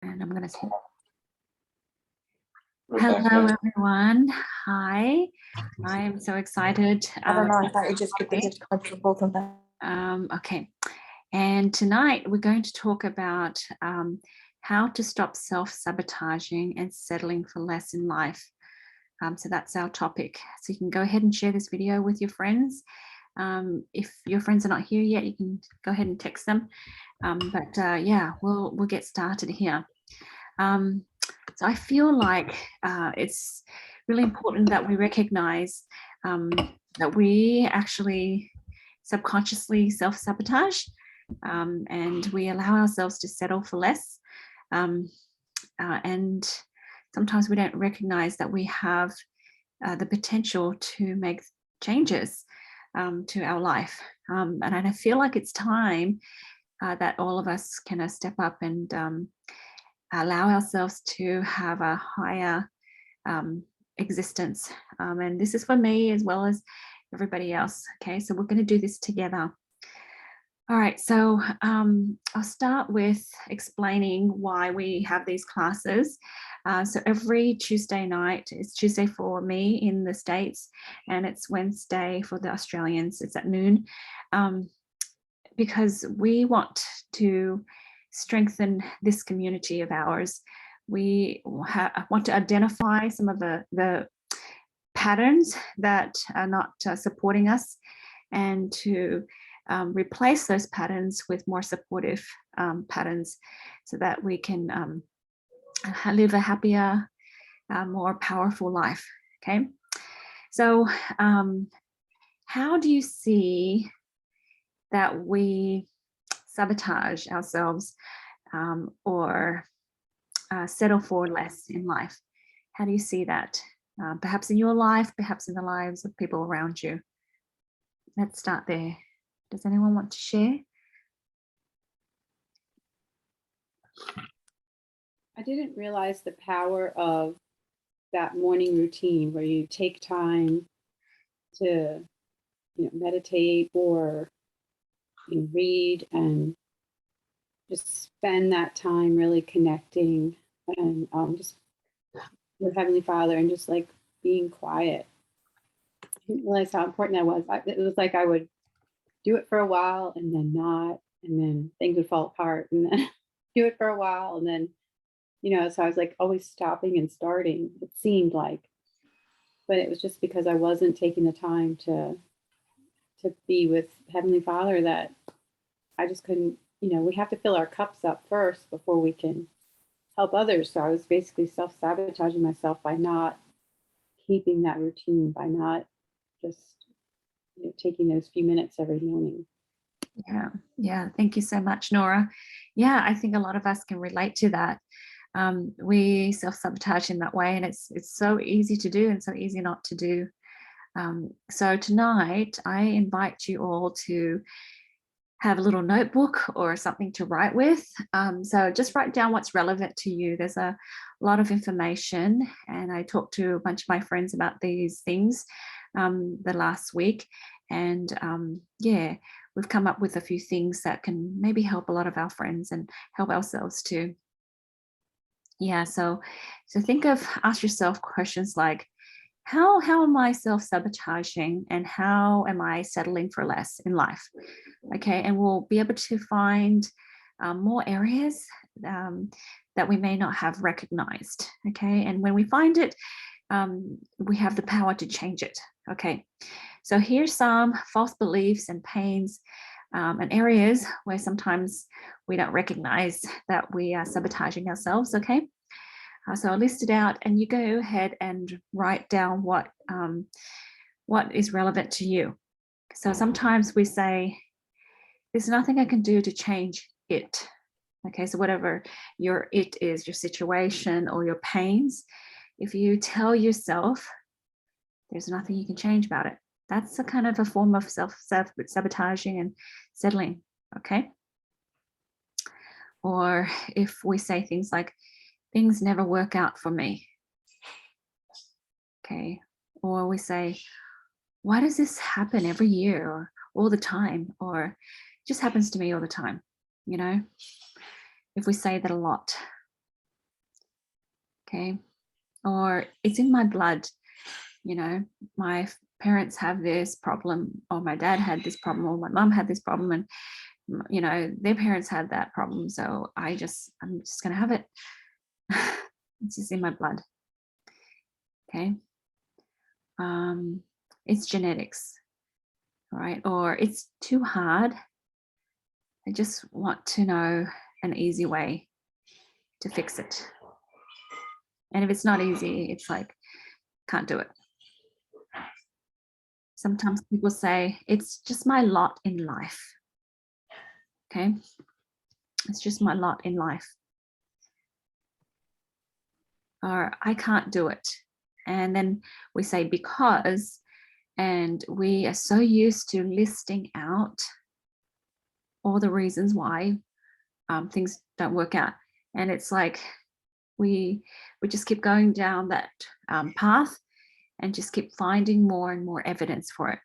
And I'm going to say, Rebecca. hello, everyone. Hi. I am so excited. I don't know. I thought you just get the gift card for both of them. Okay. And tonight we're going to talk about how to stop self-sabotaging and settling for less in life. So that's our topic. So you can go ahead and share this video with your friends. If your friends are not here yet, you can go ahead and text them. Yeah, we'll get started here. So I feel like it's really important that we recognize that we actually subconsciously self-sabotage and we allow ourselves to settle for less. And sometimes we don't recognize that we have the potential to make changes to our life. And I feel like it's time that all of us can step up and allow ourselves to have a higher existence. And this is for me as well as everybody else. Okay, so we're going to do this together. All right, so I'll start with explaining why we have these classes. So every Tuesday night, it's Tuesday for me in the States, and it's Wednesday for the Australians. It's at noon, because we want to strengthen this community of ours. We want to identify some of the patterns that are not supporting us, and to replace those patterns with more supportive patterns so that we can live a happier, more powerful life. Okay, so how do you see that we sabotage ourselves or settle for less in life? How do you see that? Perhaps in your life, perhaps in the lives of people around you. Let's start there. Does anyone want to share? I didn't realize the power of that morning routine where you take time to meditate or read and just spend that time really connecting and just with Heavenly Father and just like being quiet. I didn't realize how important that was. It was like I would do it for a while and then not, and then things would fall apart, and then do it for a while, and then so I was like always stopping and starting, it seemed like, but it was just because I wasn't taking the time to be with Heavenly Father that I just couldn't. We have to fill our cups up first before we can help others. So I was basically self-sabotaging myself by not keeping that routine, by not just taking those few minutes every morning. Yeah. Thank you so much, Nora. Yeah, I think a lot of us can relate to that. We self-sabotage in that way, and it's so easy to do and so easy not to do. So tonight, I invite you all to have a little notebook or something to write with. So just write down what's relevant to you. There's a lot of information, and I talked to a bunch of my friends about these things the last week. And yeah, we've come up with a few things that can maybe help a lot of our friends and help ourselves too. Yeah, so ask yourself questions like, how am I self-sabotaging, and how am I settling for less in life? Okay, and we'll be able to find more areas that we may not have recognized. Okay, and when we find it, we have the power to change it. Okay, so here's some false beliefs and pains and areas where sometimes we don't recognize that we are sabotaging ourselves. Okay, so I listed out, and you go ahead and write down what is relevant to you. So sometimes we say, there's nothing I can do to change it. Okay, so whatever your it is, your situation or your pains, if you tell yourself there's nothing you can change about it, that's a kind of a form of self-sabotaging and settling. Okay, or if we say things like, things never work out for me. Okay, or we say, why does this happen every year or all the time, or it just happens to me all the time? If we say that a lot, Okay. Or it's in my blood, you know, my parents have this problem, or my dad had this problem, or my mom had this problem, and you know, their parents had that problem. So I'm just going to have it. It's just in my blood. Okay. It's genetics, right? Or it's too hard. I just want to know an easy way to fix it. And if it's not easy, it's like, can't do it. Sometimes people say, it's just my lot in life. Okay. It's just my lot in life. Or I can't do it. And then we say because, and we are so used to listing out all the reasons why things don't work out. And it's like we just keep going down that path and just keep finding more and more evidence for it,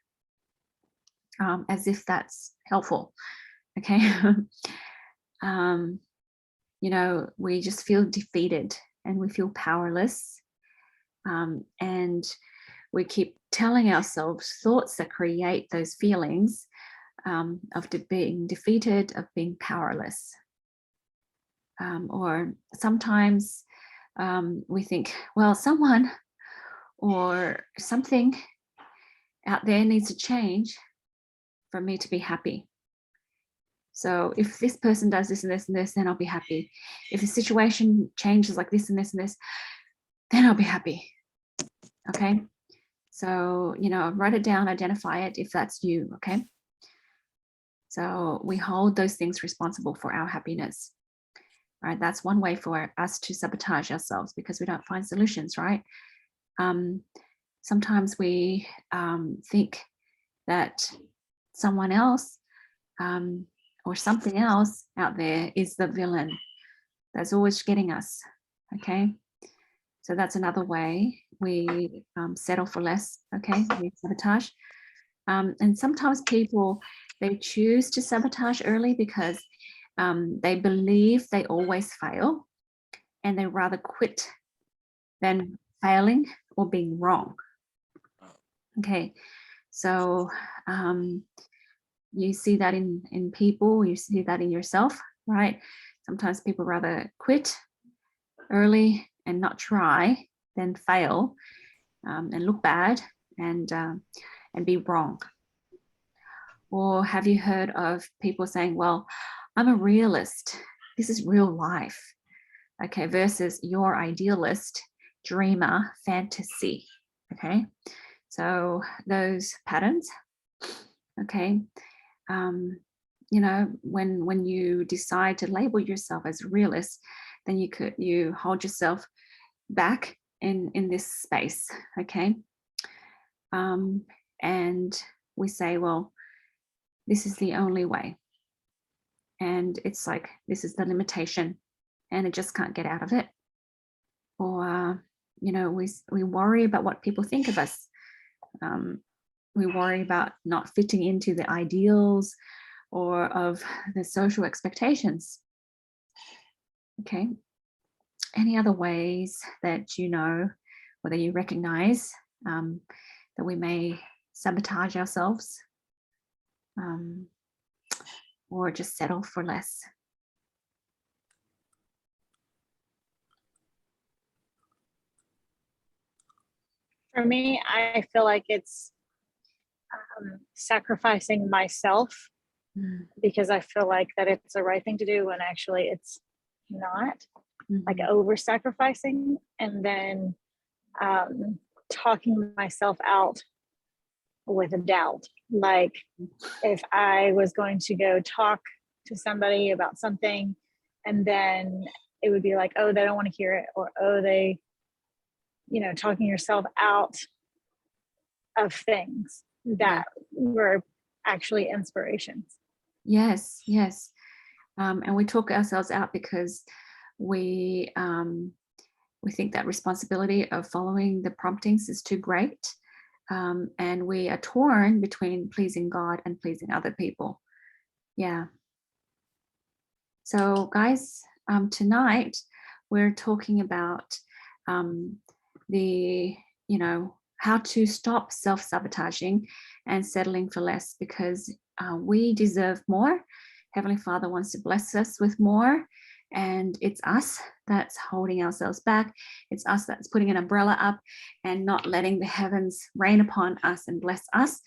as if that's helpful. Okay. You know, we just feel defeated and we feel powerless. And we keep telling ourselves thoughts that create those feelings of being defeated, of being powerless. Or sometimes we think, well, someone or something out there needs to change for me to be happy. So if this person does this and this and this, then I'll be happy. If the situation changes like this and this and this, then I'll be happy. Okay. So, you know, write it down, identify it if that's you. Okay. So we hold those things responsible for our happiness. Right. That's one way for us to sabotage ourselves because we don't find solutions, right? Sometimes we think that someone else or something else out there is the villain that's always getting us. Okay. So that's another way we settle for less. Okay. We sabotage. And sometimes people, they choose to sabotage early because they believe they always fail and they rather quit than failing or being wrong. Okay. So you see that in people, you see that in yourself, right? Sometimes people rather quit early and not try than fail and look bad and be wrong. Or have you heard of people saying, well, I'm a realist, this is real life, okay, versus your idealist, dreamer, fantasy. Okay, so those patterns. Okay, you know, when you decide to label yourself as a realist, then you hold yourself back in this space. Okay, and we say, well, this is the only way, and it's like this is the limitation, and it just can't get out of it. Or you know, we worry about what people think of us. We worry about not fitting into the ideals or of the social expectations. Okay. Any other ways that you know, whether you recognize that we may sabotage ourselves or just settle for less? For me, I feel like it's sacrificing myself because I feel like that it's the right thing to do when actually it's not. Like over sacrificing and then talking myself out with a doubt. Like if I was going to go talk to somebody about something and then it would be like, oh, they don't want to hear it, or oh, they, you know, talking yourself out of things that were actually inspirations. Yes, yes. And we talk ourselves out because we think that responsibility of following the promptings is too great. And we are torn between pleasing God and pleasing other people. Yeah. So guys, tonight we're talking about the, how to stop self-sabotaging and settling for less, because we deserve more. Heavenly Father wants to bless us with more, and it's us that's holding ourselves back. It's us that's putting an umbrella up and not letting the heavens rain upon us and bless us.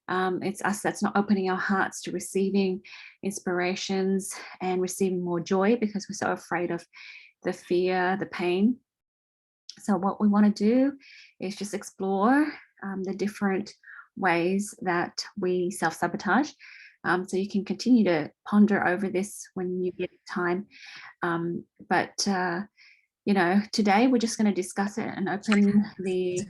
It's us that's not opening our hearts to receiving inspirations and receiving more joy, because we're so afraid of the fear, the pain. So what we want to do is just explore the different ways that we self-sabotage. So you can continue to ponder over this when you get time. But today we're just going to discuss it and open the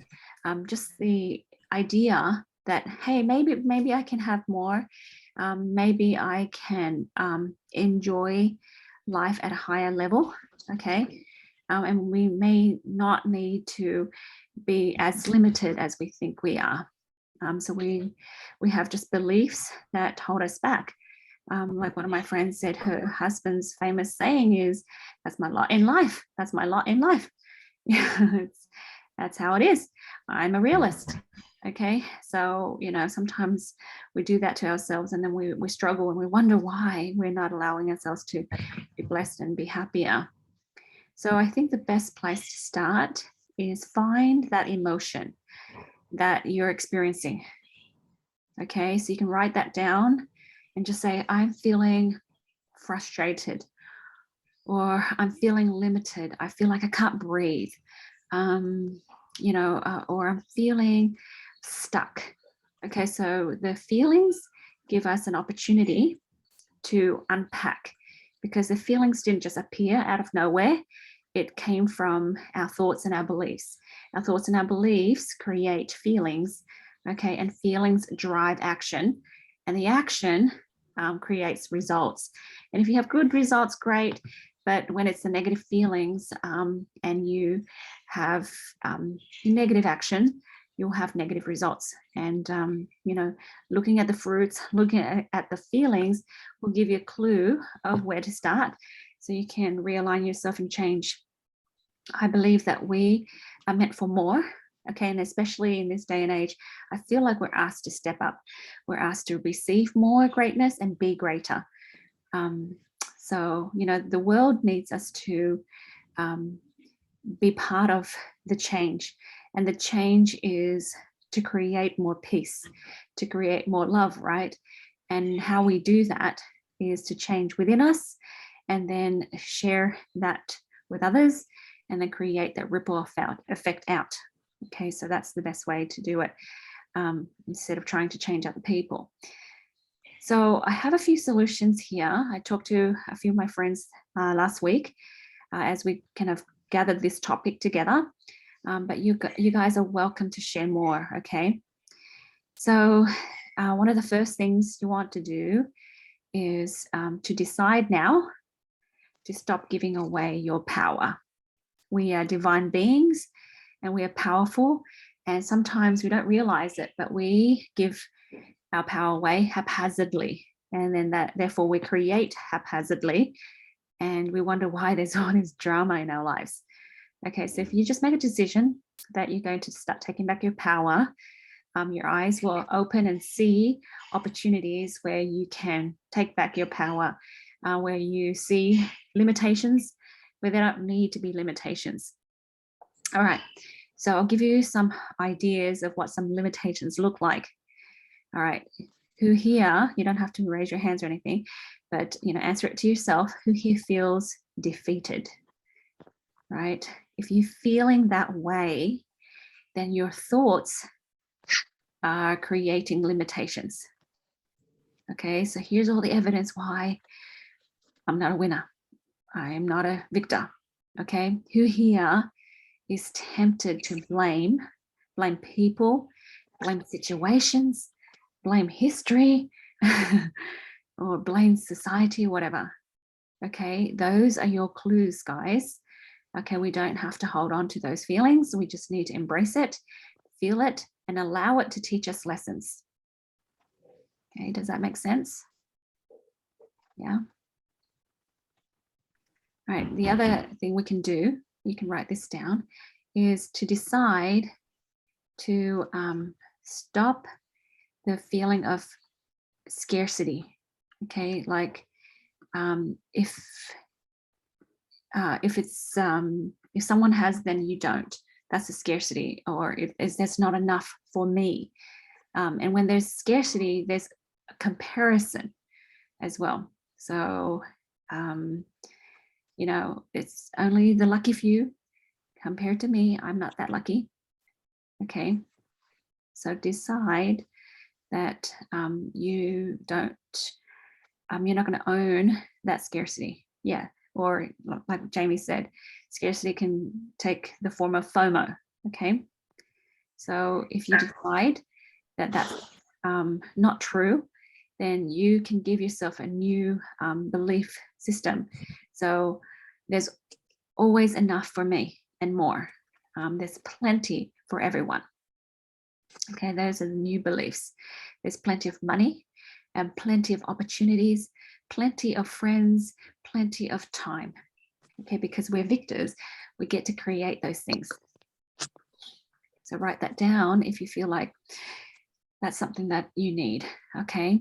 just the idea that, hey, maybe I can have more. Maybe I can enjoy life at a higher level. Okay. And we may not need to be as limited as we think we are. So we have just beliefs that hold us back. Like one of my friends said, her husband's famous saying is, "That's my lot in life. That's my lot in life." That's how it is. I'm a realist. Okay, so sometimes we do that to ourselves, and then we struggle and we wonder why we're not allowing ourselves to be blessed and be happier. So I think the best place to start is find that emotion that you're experiencing. Okay, so you can write that down and just say, I'm feeling frustrated, or I'm feeling limited. I feel like I can't breathe, or I'm feeling stuck. Okay, so the feelings give us an opportunity to unpack, because the feelings didn't just appear out of nowhere. It came from our thoughts and our beliefs. Our thoughts and our beliefs create feelings, okay, and feelings drive action, and the action creates results. And if you have good results, great, but when it's the negative feelings and you have negative action, you'll have negative results. And looking at the fruits, looking at the feelings will give you a clue of where to start, so you can realign yourself and change. I believe that we are meant for more. Okay, and especially in this day and age, I feel like we're asked to step up. We're asked to receive more greatness and be greater. So the world needs us to be part of the change, and the change is to create more peace, to create more love, right? And how we do that is to change within us, and then share that with others, and then create that ripple effect out. Okay, so that's the best way to do it, instead of trying to change other people. So I have a few solutions here. I talked to a few of my friends last week as we kind of gathered this topic together, but you guys are welcome to share more, okay? So one of the first things you want to do is to decide now to stop giving away your power. We are divine beings, and we are powerful, and sometimes we don't realize it, but we give our power away haphazardly, and then therefore we create haphazardly, and we wonder why there's all this drama in our lives. Okay, so if you just make a decision that you're going to start taking back your power, your eyes will open and see opportunities where you can take back your power, where you see limitations where there don't need to be limitations. All right, so I'll give you some ideas of what some limitations look like. All right, who here, you don't have to raise your hands or anything, but answer it to yourself, who here feels defeated, right? If you're feeling that way, then your thoughts are creating limitations. Okay, so here's all the evidence why I'm not a winner. I am not a victor. Okay, who here is tempted to blame people, blame situations, blame history, or blame society, whatever. Okay, those are your clues, guys. Okay, we don't have to hold on to those feelings. We just need to embrace it, feel it, and allow it to teach us lessons. Okay, does that make sense? Yeah. All right, the other thing we can do you can write this down, is to decide to stop the feeling of scarcity. Okay, like if it's if someone has, then you don't. That's a scarcity, or if there's not enough for me. And when there's scarcity, there's a comparison as well. So, you know, it's only the lucky few compared to me. I'm not that lucky. Okay. So decide that you don't, you're not going to own that scarcity. Yeah. Or like Jamie said, scarcity can take the form of FOMO. Okay. So if you decide that that's not true, then you can give yourself a new belief system. So there's always enough for me and more. There's plenty for everyone. Okay, those are the new beliefs. There's plenty of money and plenty of opportunities, plenty of friends, plenty of time. Okay, because we're victors, we get to create those things. So write that down if you feel like that's something that you need. Okay.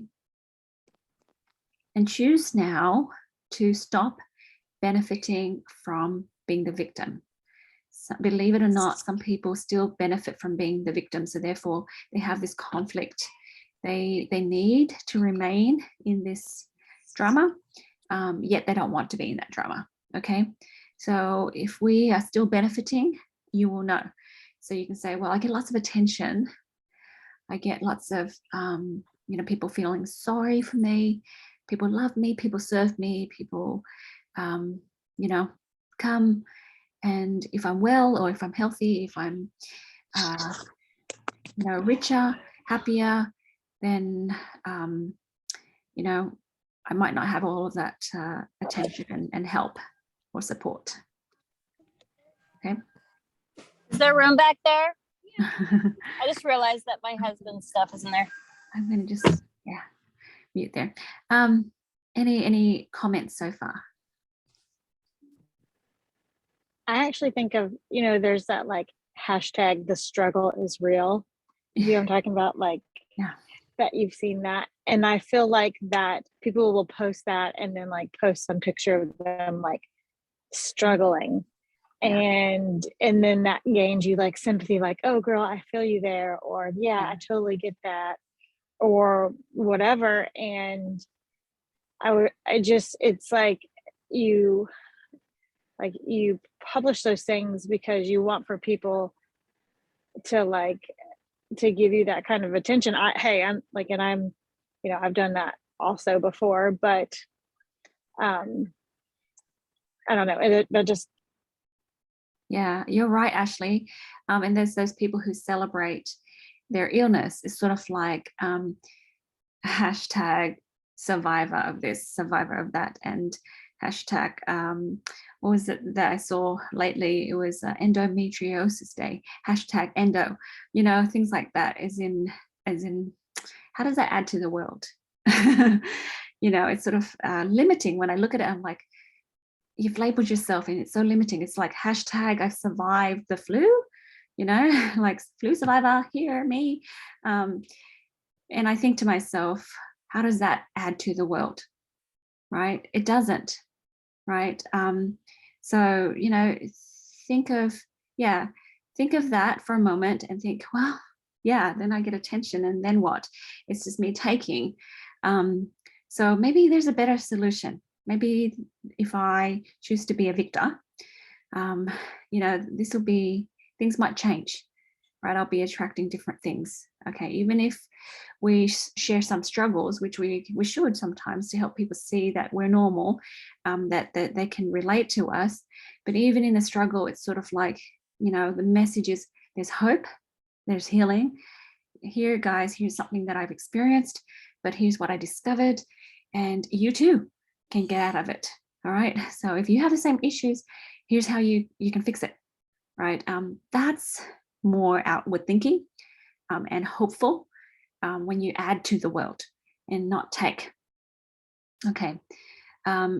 And choose now to stop benefiting from being the victim. So, believe it or not, some people still benefit from being the victim. So therefore they have this conflict. They need to remain in this drama, yet they don't want to be in that drama. Okay. So if we are still benefiting, you will know. So you can say, well, I get lots of attention. I get lots of, you know, people feeling sorry for me. People love me. People serve me. People, you know, come. And if I'm well, or if I'm healthy, if I'm, you know, richer, happier, then, you know, I might not have all of that attention and help or support. Okay. Is there room back there? I just realized that my husband's stuff is in there. I'm going to just, yeah, mute there. Any comments so far? I actually think of, you know, there's that like hashtag the struggle is real. You know what I'm talking about? Like, Yeah. that you've seen that. And I feel like that people will post that and then like post some picture of them like struggling. Yeah. And then that gains you like sympathy, like, oh girl, I feel you there, or yeah, I totally get that, or whatever. And it's like you publish those things because you want for people to give you that kind of attention. I'm like, and I'm, you know, I've done that also before, but I don't know. That just, Yeah, you're right, Ashley. And there's those people who celebrate their illness. It's sort of like hashtag survivor of this, survivor of that, and hashtag what was it that I saw lately? It was endometriosis day, hashtag endo, you know, things like that, as in how does that add to the world? You know, it's sort of limiting. When I look at it, I'm like, you've labeled yourself and it's so limiting. It's like hashtag I survived the flu, you know, like flu survivor, here, me. And I think to myself, how does that add to the world? Right? It doesn't. Right? So, you know, think of that for a moment and think, well, yeah, then I get attention, and then what? It's just me taking. So maybe there's a better solution. Maybe if I choose to be a victor, you know, things might change, right? I'll be attracting different things. Okay, even if we share some struggles, which we should sometimes, to help people see that we're normal, that they can relate to us. But even in the struggle, it's sort of like, you know, the message is there's hope, there's healing. Here, guys, here's something that I've experienced, but here's what I discovered, and you too can get out of it. All right. So if you have the same issues, here's how you can fix it. Right. That's more outward thinking and hopeful when you add to the world and not take. Okay.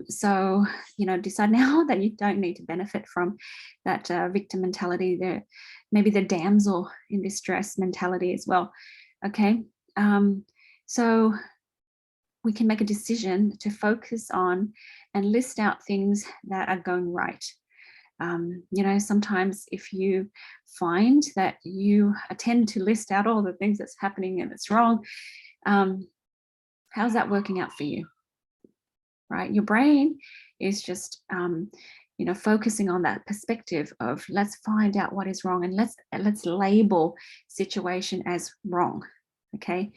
So, decide now that you don't need to benefit from that victim mentality, maybe the damsel in distress mentality as well. Okay. So we can make a decision to focus on and list out things that are going right. Sometimes if you find that you tend to list out all the things that's happening and it's wrong, how's that working out for you? Right? Your brain is just, focusing on that perspective of let's find out what is wrong and let's label situation as wrong. Okay.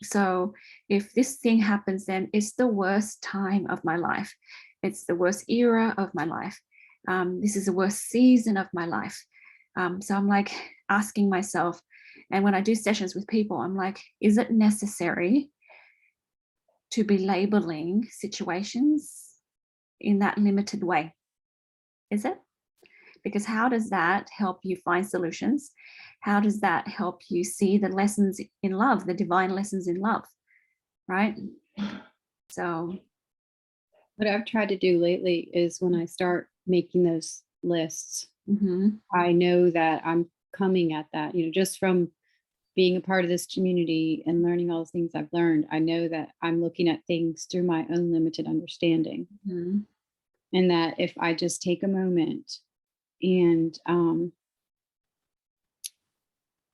So if this thing happens, then it's the worst time of my life. It's the worst era of my life. This is the worst season of my life. So I'm like asking myself, and when I do sessions with people, I'm like, is it necessary to be labeling situations in that limited way? Is it? Because how does that help you find solutions? How does that help you see the lessons in love, the divine lessons in love, right? So What I've tried to do lately is when I start making those lists, mhm, I know that I'm coming at that, just from being a part of this community and learning all the things I've learned. I know that I'm looking at things through my own limited understanding. mhm, And that if I just take a moment and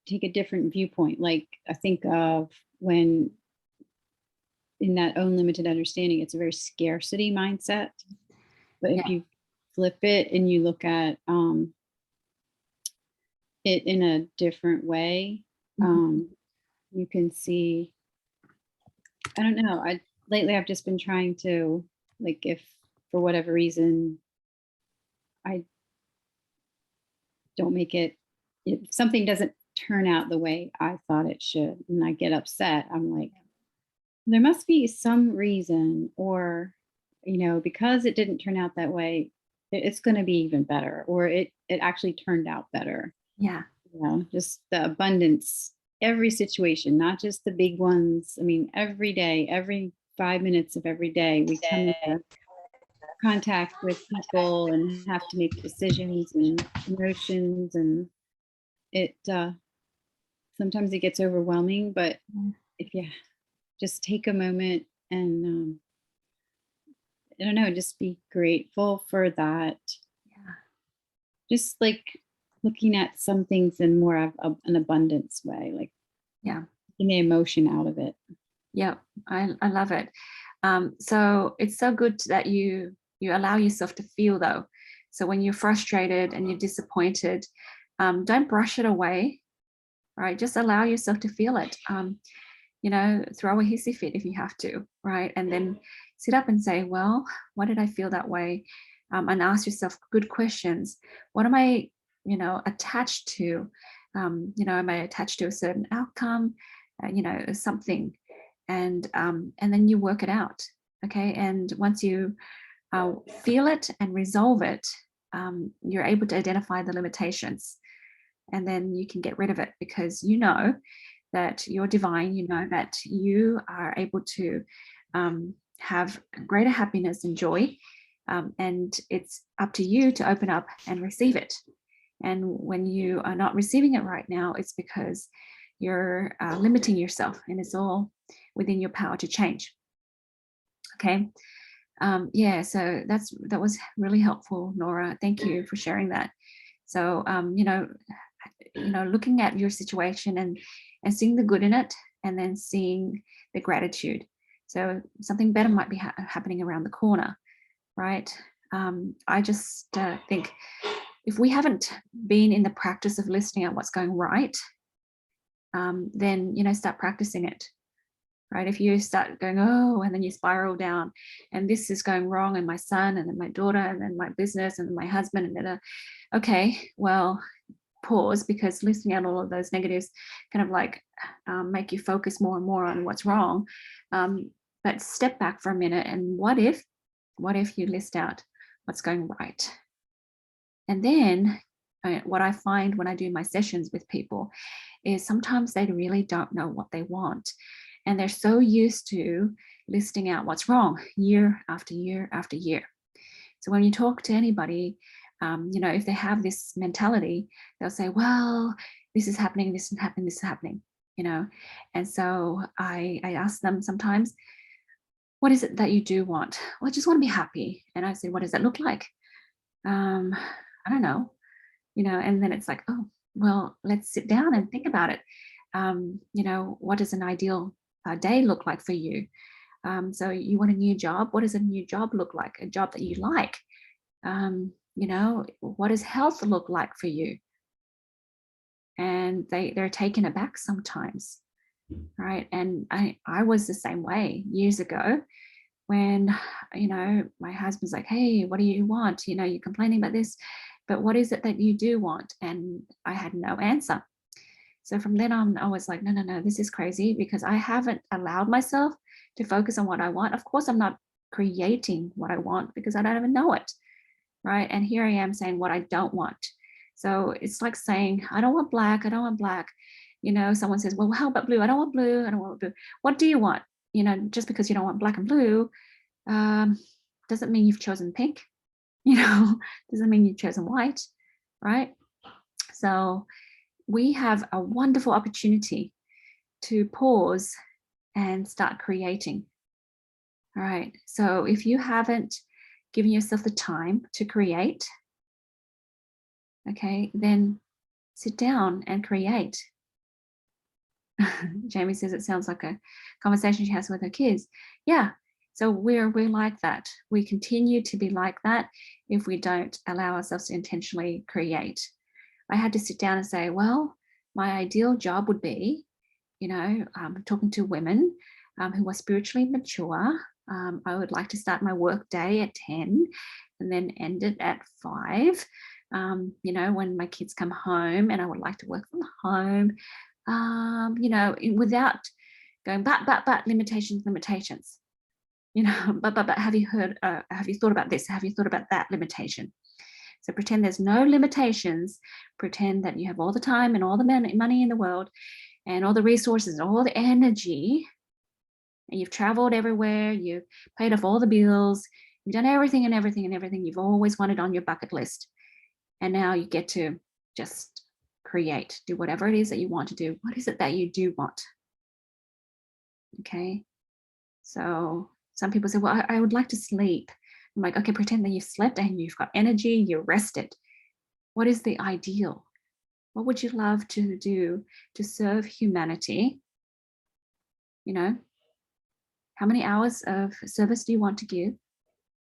take a different viewpoint, like I think of when in that own limited understanding, it's a very scarcity mindset. But if yeah, you flip it and you look at it in a different way, mhm, you can see, I don't know, lately I've just been trying to, like, if for whatever reason I don't make it, if something doesn't turn out the way I thought it should, and I get upset, I'm like, there must be some reason, or, because it didn't turn out that way, it's going to be even better, or it actually turned out better. yeah, Just the abundance, every situation, not just the big ones. I mean, every day, every 5 minutes of every day, we come into contact with people and have to make decisions and emotions, and it sometimes it gets overwhelming. But mm, if you just take a moment and I don't know, just be grateful for that. yeah, Just like looking at some things in more of an abundance way, like yeah, taking the emotion out of it. yeah. I love it. So it's so good that you allow yourself to feel though. So when you're frustrated and you're disappointed, don't brush it away, right? Just allow yourself to feel it. Throw a hissy fit if you have to, right? And then sit up and say, well, why did I feel that way? And ask yourself good questions. What am I, attached to? Am I attached to a certain outcome? Something, and then you work it out. Okay, and once you feel it and resolve it, you're able to identify the limitations, and then you can get rid of it because you know that you're divine, you know that you are able to have greater happiness and joy. And it's up to you to open up and receive it. And when you are not receiving it right now, it's because you're limiting yourself, and it's all within your power to change. Okay. Yeah, so that was really helpful, Nora. Thank you for sharing that. So looking at your situation and seeing the good in it, and then seeing the gratitude. So something better might be happening around the corner, right? I just think if we haven't been in the practice of listening at what's going right, then start practicing it. Right? If you start going, oh, and then you spiral down, and this is going wrong, and my son, and then my daughter, and then my business, and then my husband, and then, okay, well, pause, because listening out all of those negatives kind of like make you focus more and more on what's wrong. But step back for a minute, and what if you list out what's going right? And then what I find when I do my sessions with people is sometimes they really don't know what they want. And they're so used to listing out what's wrong year after year after year. So when you talk to anybody, if they have this mentality, they'll say, well, this is happening, this is happening, this is happening, And so I ask them sometimes, what is it that you do want? Well, I just want to be happy. And I say, what does that look like? I don't know, and then it's like, oh, well, let's sit down and think about it. What does an ideal day look like for you? So you want a new job? What does a new job look like? A job that you like? What does health look like for you? And they're taken aback sometimes, right? And I was the same way years ago when, my husband's like, hey, what do you want? You're complaining about this, but what is it that you do want? And I had no answer. So from then on, I was like, no, this is crazy, because I haven't allowed myself to focus on what I want. Of course, I'm not creating what I want because I don't even know it, right? And here I am saying what I don't want. So it's like saying, I don't want black, I don't want black. Someone says, well, how about blue? I don't want blue, I don't want blue. What do you want? Just because you don't want black and blue, doesn't mean you've chosen pink, doesn't mean you've chosen white, right? So we have a wonderful opportunity to pause and start creating. All right. So if you haven't given yourself the time to create, okay, then sit down and create. Jamie says it sounds like a conversation she has with her kids. Yeah. So we're like that. We continue to be like that if we don't allow ourselves to intentionally create. I had to sit down and say, well, my ideal job would be, talking to women who are spiritually mature. I would like to start my work day at 10 and then end it at 5. When my kids come home, and I would like to work from home, without going, but limitations. But have you thought about this? Have you thought about that limitation? So pretend there's no limitations. Pretend that you have all the time and all the money in the world and all the resources, all the energy, and you've traveled everywhere, you've paid off all the bills, you've done everything you've always wanted on your bucket list. And now you get to just create, do whatever it is that you want to do. What is it that you do want? Okay. So some people say, well, I would like to sleep. I'm like, okay, pretend that you've slept and you've got energy, you're rested. What is the ideal? What would you love to do to serve humanity? How many hours of service do you want to give?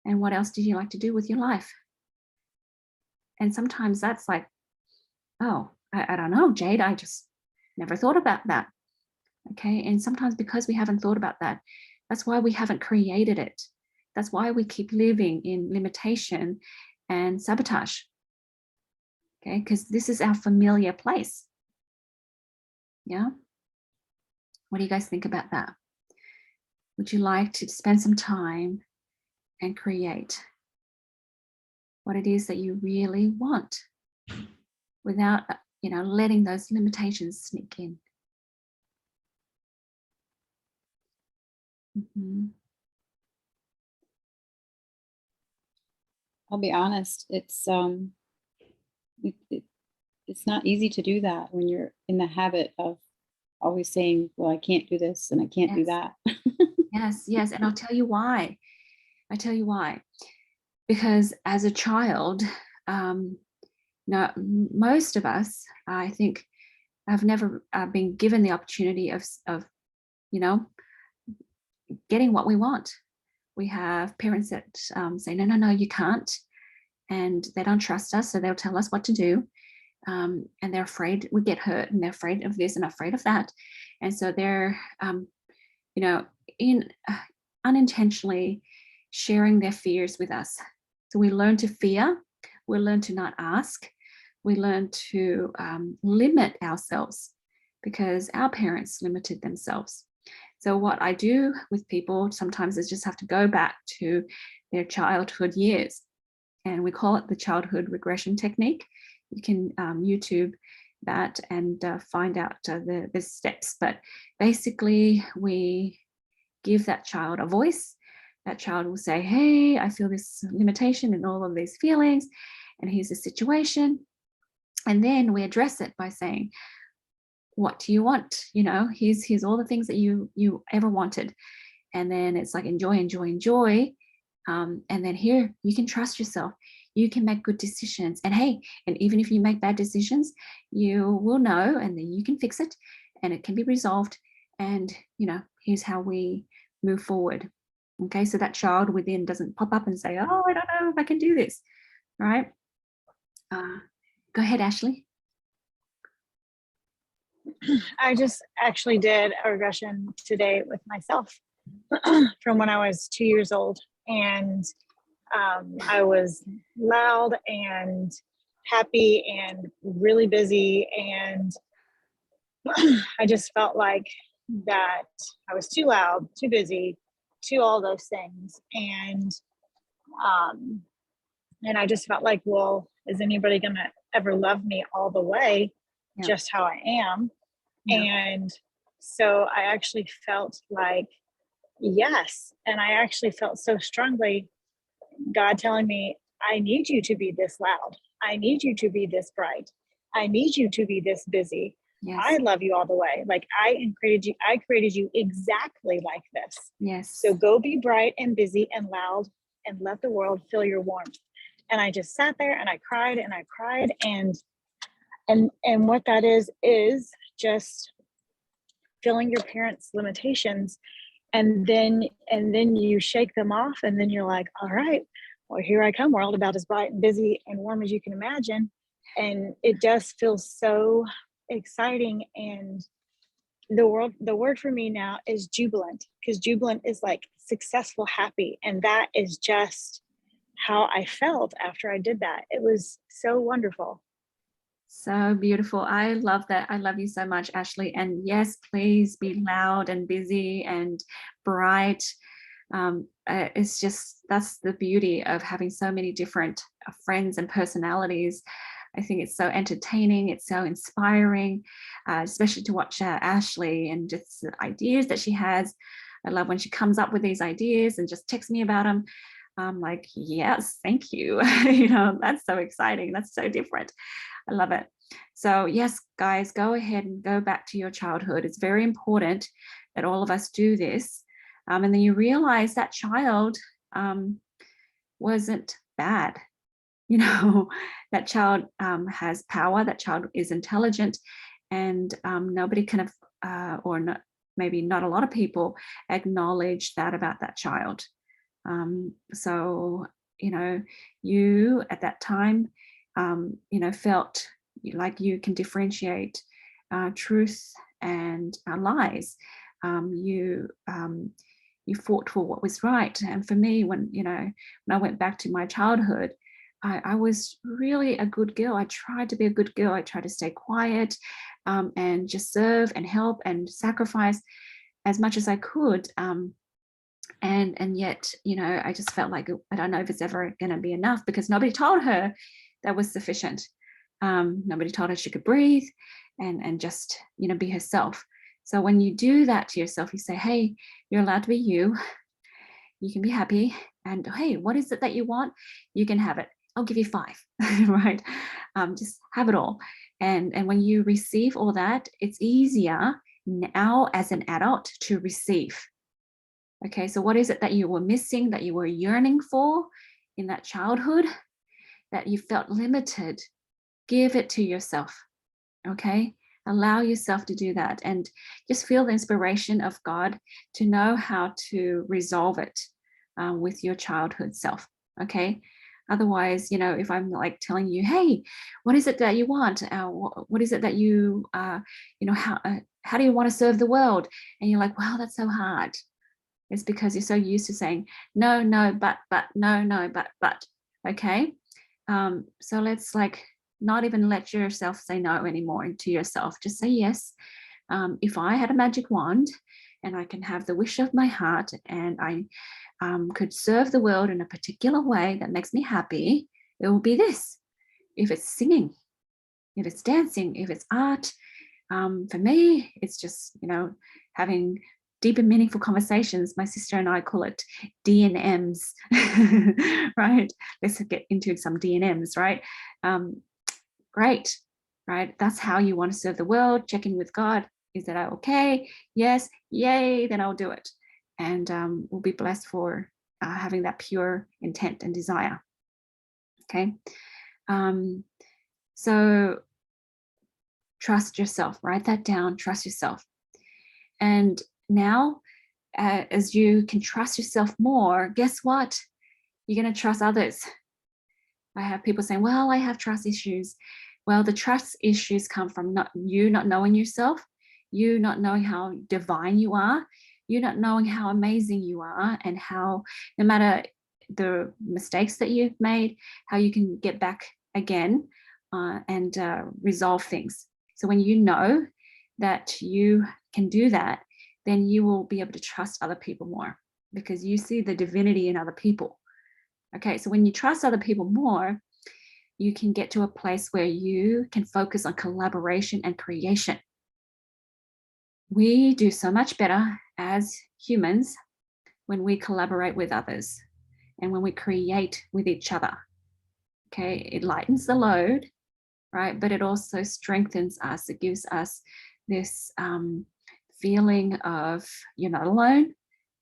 And what else do you like to do with your life? And sometimes that's like, oh, I don't know, Jade, I just never thought about that. Okay. And sometimes because we haven't thought about that, that's why we haven't created it. That's why we keep living in limitation and sabotage. Okay. Because this is our familiar place. Yeah. What do you guys think about that? Would you like to spend some time and create what it is that you really want without, letting those limitations sneak in? Mm-hmm. I'll be honest, it's not easy to do that when you're in the habit of always saying, well, I can't do this and I can't do that. Yes. And I'll tell you why. Because as a child, most of us, I think, have never been given the opportunity of getting what we want. We have parents that say, no, you can't. And they don't trust us, so they'll tell us what to do. And they're afraid we get hurt, and they're afraid of this and afraid of that. And so they're, unintentionally sharing their fears with us. So we learn to fear, we learn to not ask, we learn to limit ourselves because our parents limited themselves. So what I do with people sometimes is just have to go back to their childhood years. And we call it the childhood regression technique. You can YouTube that and find out the steps. But basically, we give that child a voice. That child will say, hey, I feel this limitation and all of these feelings, and here's the situation. And then we address it by saying, what do you want? You know, here's all the things that you ever wanted. And then it's like, enjoy, enjoy, enjoy. And then here, you can trust yourself. You can make good decisions. And hey, and even if you make bad decisions, you will know, and then you can fix it and it can be resolved. And, you know, here's how we move forward. Okay, so that child within doesn't pop up and say, oh, I don't know if I can do this. All right. Go ahead, Ashley. I just actually did a regression today with myself from when I was 2 years old. And I was loud and happy and really busy. And I just felt like that I was too loud, too busy, too all those things. And I just felt like, well, is anybody going to ever love me all the way, just how I am? And so I actually felt like, yes. And I actually felt so strongly God telling me, I need you to be this loud. I need you to be this bright. I need you to be this busy. Yes. I love you all the way. Like I created you exactly like this. Yes. So go be bright and busy and loud and let the world feel your warmth. And I just sat there and I cried and I cried. And what that is just feeling your parents' limitations, and then you shake them off, and then you're like, all right, well, here I come, world, about as bright and busy and warm as you can imagine. And it just feels so exciting. And the word for me now is jubilant, because jubilant is like successful, happy. And that is just how I felt after I did that. It was so wonderful. So beautiful. I love that. I love you so much, Ashley. And yes, please be loud and busy and bright. It's just, that's the beauty of having so many different friends and personalities. I think it's so entertaining. It's so inspiring, especially to watch Ashley and just the ideas that she has. I love when she comes up with these ideas and just texts me about them. I'm like, yes, thank you. You know, that's so exciting. That's so different. I love it. So yes, guys, go ahead and go back to your childhood. It's very important that all of us do this. And then you realize that child wasn't bad. You know, that child has power, that child is intelligent, and nobody can, or not, maybe not a lot of people acknowledge that about that child. So, you know, you at that time, you know, felt like you can differentiate truth and lies. You fought for what was right. And for me, when I went back to my childhood, I was really a good girl. I tried to be a good girl. I tried to stay quiet and just serve and help and sacrifice as much as I could. And yet, you know, I just felt like, I don't know if it's ever going to be enough, because nobody told her that was sufficient. Nobody told her she could breathe and just, you know, be herself. So when you do that to yourself, you say, hey, you're allowed to be you. You can be happy. And hey, what is it that you want? You can have it. I'll give you 5, right? Just have it all. And when you receive all that, it's easier now as an adult to receive. Okay, so what is it that you were missing, that you were yearning for in that childhood, that you felt limited? Give it to yourself, okay? Allow yourself to do that and just feel the inspiration of God to know how to resolve it with your childhood self, okay? Otherwise, you know, if I'm like telling you, hey, what is it that you want? What is it that you, you know, how do you want to serve the world? And you're like, wow, that's so hard. It's because you're so used to saying, no, no, but, no, no, but, okay? So let's like not even let yourself say no anymore to yourself. Just say yes. If I had a magic wand and I can have the wish of my heart and I could serve the world in a particular way that makes me happy, it will be this. If it's singing, if it's dancing, if it's art. For me, it's just, having deep and meaningful conversations. My sister and I call it D&Ms, right? Let's get into some D&Ms, right? Great, right? That's how you want to serve the world. Check in with God. Is that okay? Yes, yay, then I'll do it. And we'll be blessed for having that pure intent and desire. Okay. So trust yourself, write that down, trust yourself. And now, as you can trust yourself more, guess what? You're going to trust others. I have people saying, well, I have trust issues. Well, the trust issues come from not knowing yourself, you not knowing how divine you are, you not knowing how amazing you are, and how no matter the mistakes that you've made, how you can get back again and resolve things. So when you know that you can do that, then you will be able to trust other people more because you see the divinity in other people. Okay, so when you trust other people more, you can get to a place where you can focus on collaboration and creation. We do so much better as humans when we collaborate with others and when we create with each other. Okay, it lightens the load, right? But it also strengthens us. It gives us this feeling of you're not alone,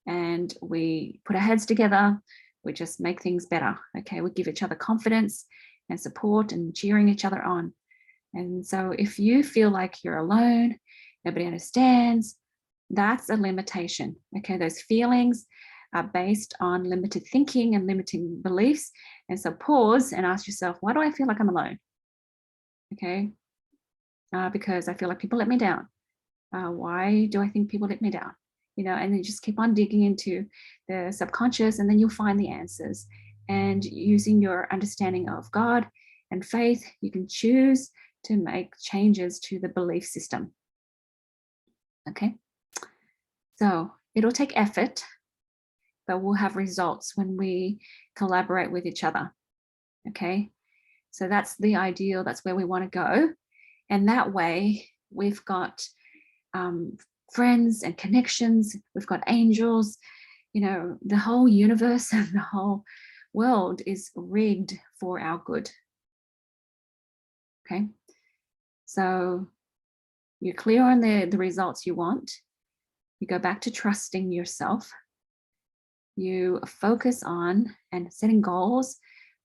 and we put our heads together. We just make things better. Okay, we give each other confidence and support and cheering each other on. And so if you feel like you're alone, nobody understands, that's a limitation. Okay, those feelings are based on limited thinking and limiting beliefs. And so pause and ask yourself, why do I feel like I'm alone? Okay, because I feel like people let me down. Why do I think people let me down? And then just keep on digging into the subconscious, and then you'll find the answers. And using your understanding of God and faith, you can choose to make changes to the belief system. Okay, so it'll take effort, but we'll have results when we collaborate with each other. Okay, so that's the ideal, that's where we want to go. And that way we've got friends and connections, we've got angels, the whole universe and the whole world is rigged for our good. Okay, so you're clear on the results you want. You go back to trusting yourself. You focus on and setting goals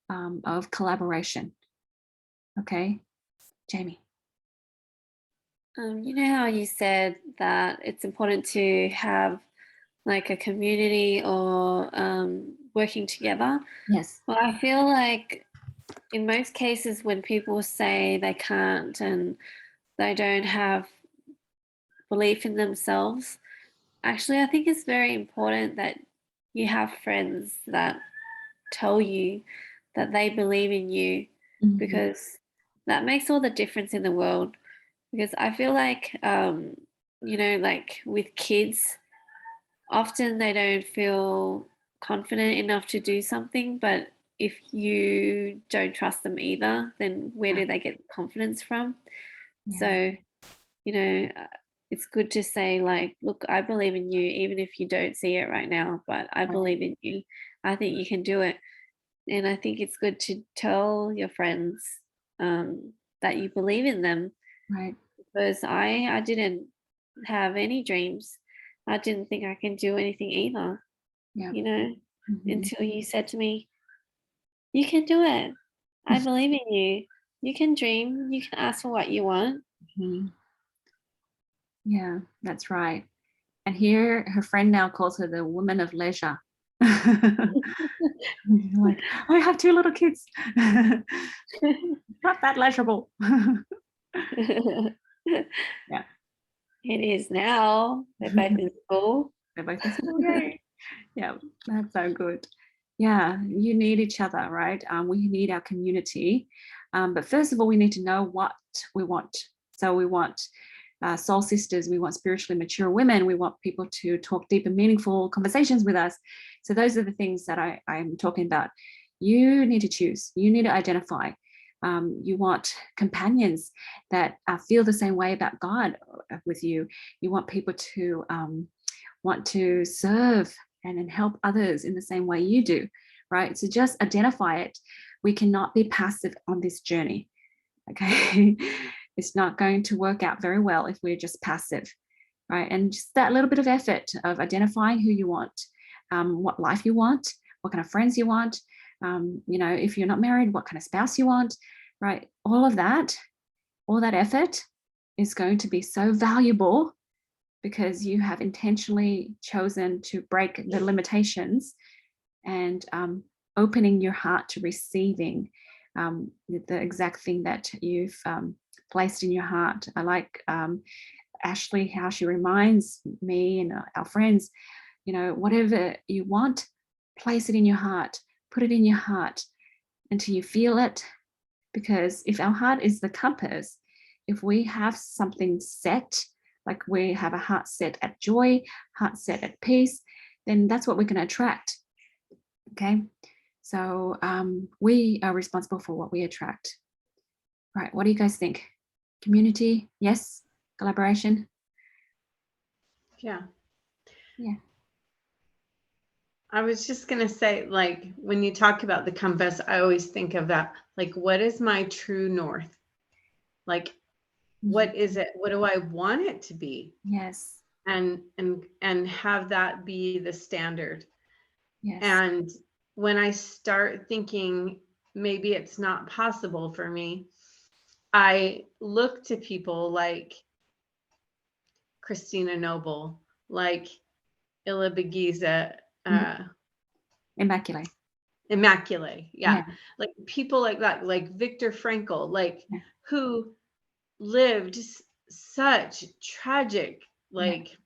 of collaboration. Okay, Jamie. You know how you said that it's important to have like a community or working together? Yes. Well, I feel like in most cases when people say they can't and they don't have belief in themselves, actually I think it's very important that you have friends that tell you that they believe in you, Mhm. because that makes all the difference in the world. Because I feel like like with kids, often they don't feel confident enough to do something, but if you don't trust them either, then where do they get confidence from? Yeah. So, it's good to say like, look, I believe in you, even if you don't see it right now, but I believe in you. I think you can do it. And I think it's good to tell your friends that you believe in them. Right. Because I didn't have any dreams. I didn't think I can do anything either, Yeah. until you said to me, you can do it. I believe in you. You can dream. You can ask for what you want. Mhm. Yeah, that's right. And here her friend now calls her the woman of leisure. Like, I have 2 little kids. Not that leisurable. Yeah. It is now. They're both in school. They're both in school. Yay. Yeah, that's so good. Yeah, you need each other, right? We need our community. But first of all, we need to know what we want. So we want soul sisters, we want spiritually mature women, we want people to talk deep and meaningful conversations with us. So those are the things that I'm talking about. You need to choose, you need to identify You want companions that feel the same way about God with you. You want people to want to serve and help others in the same way you do, right? So just identify it. We cannot be passive on this journey, okay? It's not going to work out very well if we're just passive, right? And just that little bit of effort of identifying who you want, what life you want, what kind of friends you want, if you're not married, what kind of spouse you want, right? All that effort is going to be so valuable because you have intentionally chosen to break the limitations and opening your heart to receiving the exact thing that you've placed in your heart. I like Ashley, how she reminds me and our friends, whatever you want, place it in your heart, put it in your heart until you feel it. Because if our heart is the compass, if we have something set, like we have a heart set at joy, heart set at peace, then that's what we're going to attract. Okay. So we are responsible for what we attract. Right. What do you guys think? Community? Yes. Collaboration? Yeah. Yeah. I was just going to say, like, when you talk about the compass, I always think of that, like, what is my true north? Like, what is it? What do I want it to be? Yes. And have that be the standard. Yes. And when I start thinking maybe it's not possible for me, I look to people like Christina Noble, like Illa Begiza, Immaculate. Yeah. Like people like that, like Viktor Frankl, like who lived such tragic, like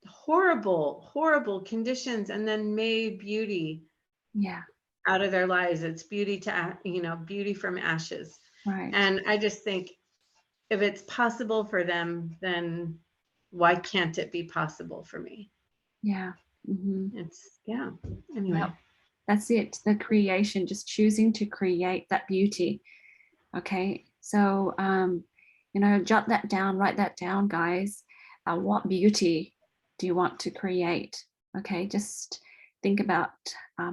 horrible conditions and then made beauty out of their lives. It's beauty to, beauty from ashes. Right. And I just think if it's possible for them, then why can't it be possible for me? Yeah. Mm-hmm. Anyway. Yep. That's it. The creation, just choosing to create that beauty. Okay. So, jot that down, write that down, guys. What beauty do you want to create? Okay. Just think about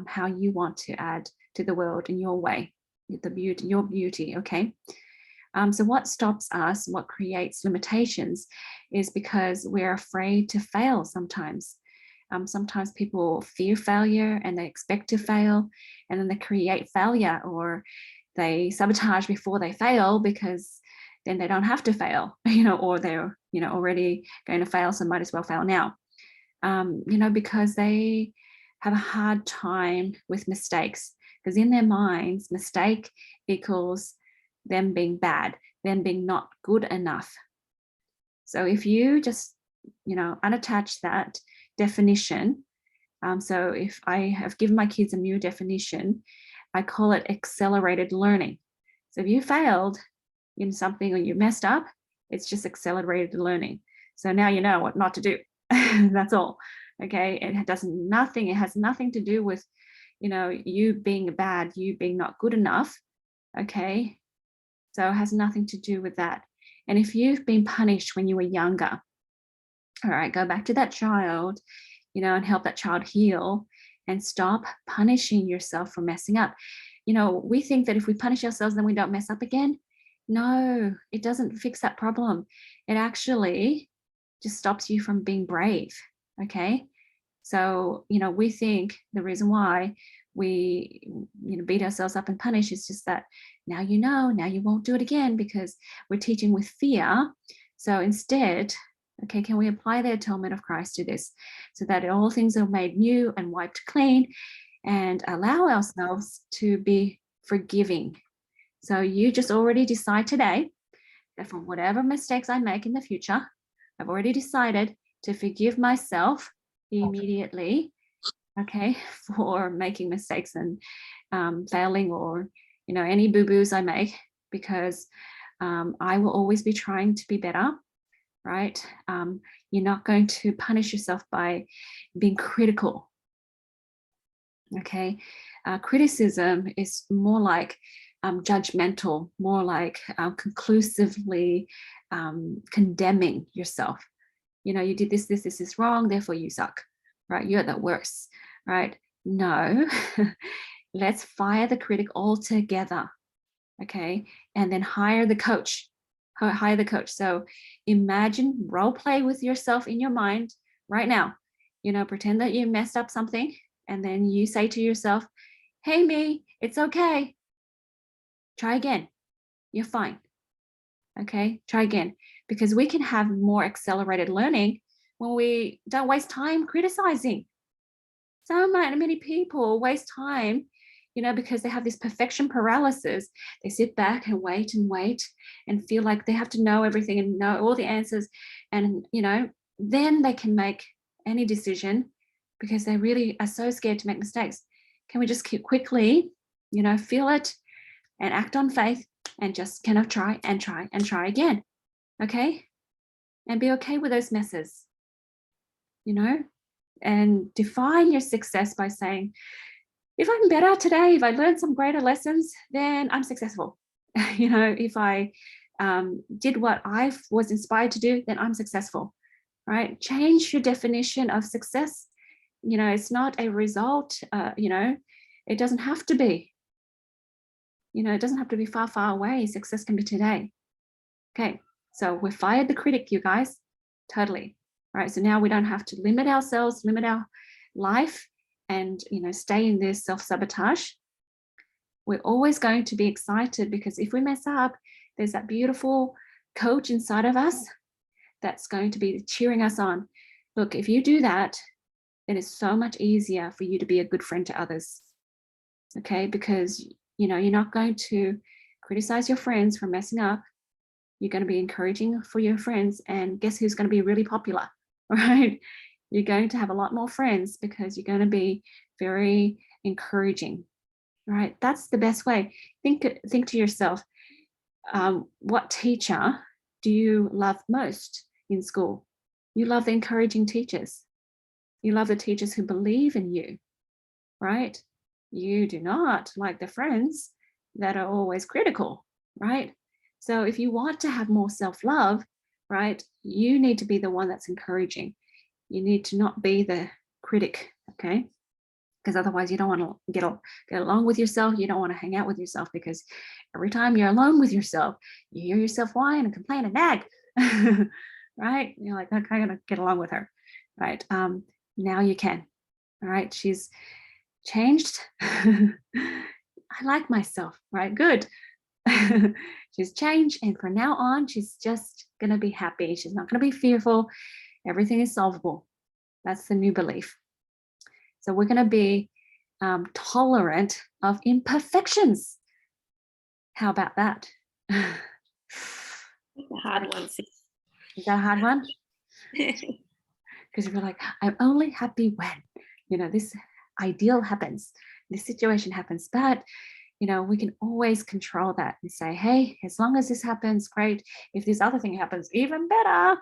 how you want to add to the world in your way, your beauty. Okay. So what stops us, what creates limitations is because we're afraid to fail sometimes. Sometimes people fear failure and they expect to fail, and then they create failure, or they sabotage before they fail because then they don't have to fail, or they're, already going to fail, so might as well fail now, because they have a hard time with mistakes, because in their minds, mistake equals them being bad, them being not good enough. So if you just, unattach that definition. So if I have given my kids a new definition, I call it accelerated learning. So if you failed in something or you messed up, it's just accelerated learning. So now you know what not to do. That's all. Okay. It has nothing to do with, you being bad, you being not good enough. Okay. So it has nothing to do with that. And if you've been punished when you were younger, all right, go back to that child, and help that child heal and stop punishing yourself for messing up. We think that if we punish ourselves, then we don't mess up again. No, it doesn't fix that problem. It actually just stops you from being brave. Okay. So, we think the reason why we, beat ourselves up and punish is just that now you won't do it again, because we're teaching with fear. So instead, okay, can we apply the atonement of Christ to this so that all things are made new and wiped clean, and allow ourselves to be forgiving? So you just already decide today that from whatever mistakes I make in the future, I've already decided to forgive myself immediately, okay, for making mistakes and failing, or, any boo-boos I make, because I will always be trying to be better. Right? You're not going to punish yourself by being critical. Okay. Criticism is more like judgmental, more like conclusively condemning yourself. You know, you did this is wrong, therefore you suck, right? You're the worst, right? No, let's fire the critic altogether, okay? And then hire the coach. Hire the coach. So imagine, role play with yourself in your mind right now. You know, pretend that you messed up something, and then you say to yourself, hey, me, it's okay. Try again. You're fine. Okay, try again. Because we can have more accelerated learning when we don't waste time criticizing. So many people waste time, you know, because they have this perfection paralysis. They sit back and wait and feel like they have to know everything and know all the answers. And, you know, then they can make any decision because they really are so scared to make mistakes. Can we just quickly, you know, feel it and act on faith and just kind of try again, okay? And be okay with those messes, you know? And define your success by saying, if I'm better today, if I learned some greater lessons, then I'm successful. You know, if I did what I was inspired to do, then I'm successful, right? Change your definition of success. You know, it's not a result, you know, it doesn't have to be. You know, it doesn't have to be far, far away. Success can be today. Okay, so we fired the critic, you guys, totally. All right, so now we don't have to limit ourselves, limit our life, and, you know, stay in this self-sabotage. We're always going to be excited because if we mess up, there's that beautiful coach inside of us that's going to be cheering us on. Look, if you do that, then it's so much easier for you to be a good friend to others. Okay, because, you know, you're not going to criticize your friends for messing up. You're going to be encouraging for your friends, and guess who's going to be really popular, right? You're going to have a lot more friends because you're going to be very encouraging, right? That's the best way. Think to yourself, what teacher do you love most in school? You love the encouraging teachers. You love the teachers who believe in you, right? You do not like the friends that are always critical, right? So if you want to have more self-love, right, you need to be the one that's encouraging. You need to not be the critic, okay? Because otherwise you don't want to get along with yourself. You don't want to hang out with yourself, because every time you're alone with yourself, you hear yourself whine and complain and nag, right? You're like, okay, I'm gonna get along with her, right? Now you can, all right? She's changed. I like myself, right? Good. She's changed, and from now on, she's just gonna be happy. She's not gonna be fearful. Everything is solvable. That's the new belief. So we're gonna be tolerant of imperfections. How about that? It's a hard one. Sis. Is that a hard one? Because we're like, I'm only happy when, you know, this ideal happens, this situation happens, but, you know, we can always control that and say, hey, as long as this happens, great. If this other thing happens, even better.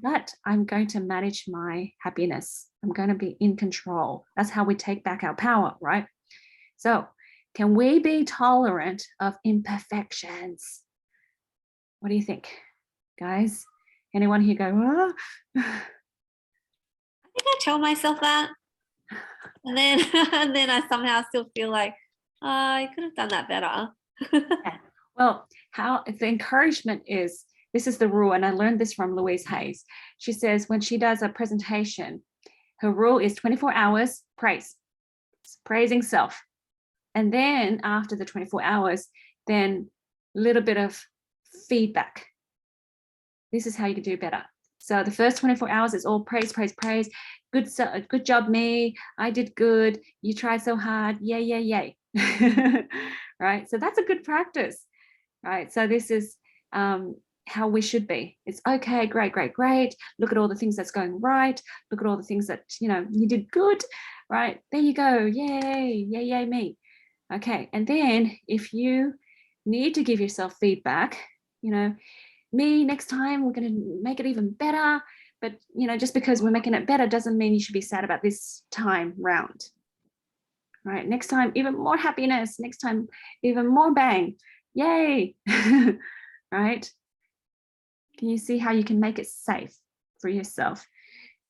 But I'm going to manage my happiness. I'm going to be in control. That's how we take back our power, right? So can we be tolerant of imperfections? What do you think, guys? Anyone here go, oh? I think I tell myself that, and then and then I somehow still feel like, oh, I could have done that better. Yeah. Well, how the encouragement is, this is the rule, and I learned this from Louise Hayes. She says when she does a presentation, her rule is 24 hours praising self. And then after the 24 hours, then a little bit of feedback. This is how you can do better. So the first 24 hours is all praise, praise, praise. Good job, me. I did good. You tried so hard. Yay, yay, yay. Right? So that's a good practice. Right? So this is how we should be. It's okay, great, great, great. Look at all the things that's going right. Look at all the things that, you know, you did good. Right? There you go. Yay, yay, yay, me. Okay. And then if you need to give yourself feedback, you know, me, next time we're going to make it even better. But, you know, just because we're making it better doesn't mean you should be sad about this time round. right? Next time, even more happiness. Next time, even more bang. Yay. Right? Can you see how you can make it safe for yourself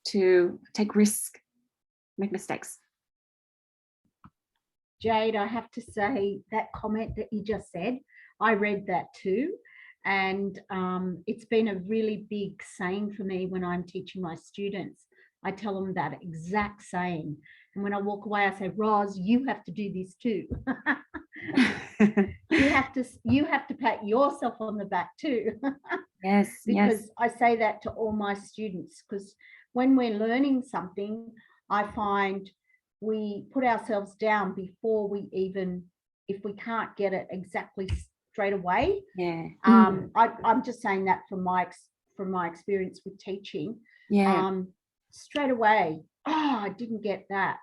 to take risk, make mistakes? Jade, I have to say that comment that you just said, I read that too. And it's been a really big saying for me when I'm teaching my students. I tell them that exact saying. And when I walk away, I say, Roz, you have to do this too. you have to pat yourself on the back too. Yes, because yes. I say that to all my students, because when we're learning something, I find we put ourselves down before we even, if we can't get it exactly straight away. Yeah. I'm just saying that from my experience with teaching. Yeah. Straight away, oh, I didn't get that,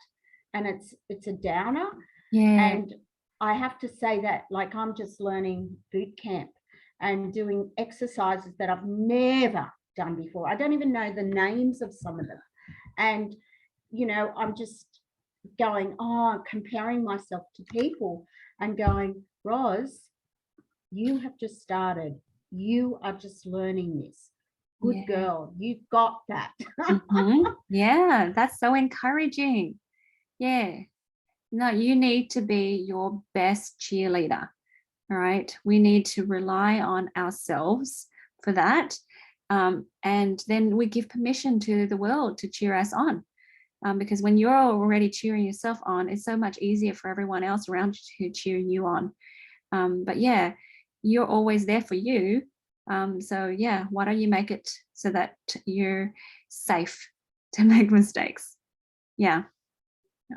and it's a downer. Yeah. And I have to say that, like, I'm just learning boot camp and doing exercises that I've never done before. I don't even know the names of some of them. And, you know, I'm just going, comparing myself to people and going, Roz, you have just started. You are just learning this. Good girl. You've got that. Yeah, that's so encouraging. Yeah. No, you need to be your best cheerleader. All right. We need to rely on ourselves for that. And then we give permission to the world to cheer us on. Because when you're already cheering yourself on, it's so much easier for everyone else around you to cheer you on. But yeah, you're always there for you. So yeah, why don't you make it so that you're safe to make mistakes? Yeah.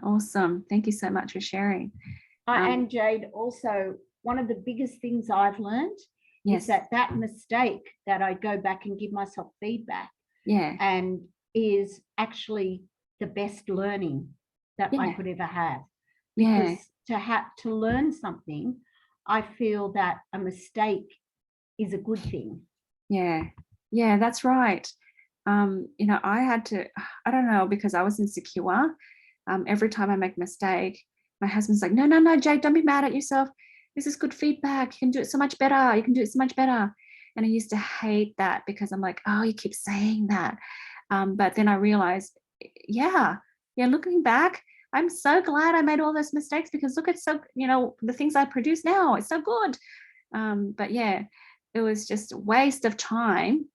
Awesome. Thank you so much for sharing. And Jade, also, one of the biggest things I've learned is that mistake that I go back and give myself feedback, and is actually the best learning that I could ever have. Because to learn something, I feel that a mistake is a good thing. Yeah, that's right. You know, I don't know, because I was insecure. Every time I make a mistake, my husband's like, no, Jade, don't be mad at yourself. This is good feedback. You can do it so much better. You can do it so much better. And I used to hate that, because I'm like, oh, you keep saying that. But then I realized, looking back, I'm so glad I made all those mistakes, because look at the things I produce now. It's so good. But yeah, it was just a waste of time,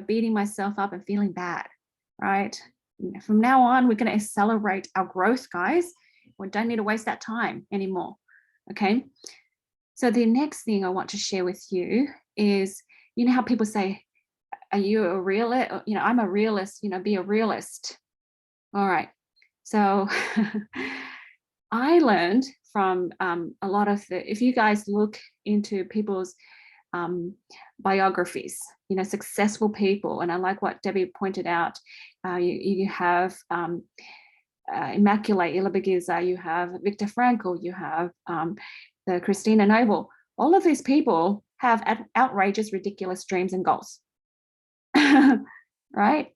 beating myself up and feeling bad, right? From now on, we're going to accelerate our growth, guys. We don't need to waste that time anymore. Okay. So the next thing I want to share with you is, how people say, are you a realist? I'm a realist, be a realist. All right. So I learned from a lot of if you guys look into people's biographies, successful people, and I like what Debbie pointed out, you have Immaculate Ilibagiza, you have Viktor Frankl, you have the Christina Noble. All of these people have outrageous, ridiculous dreams and goals, right?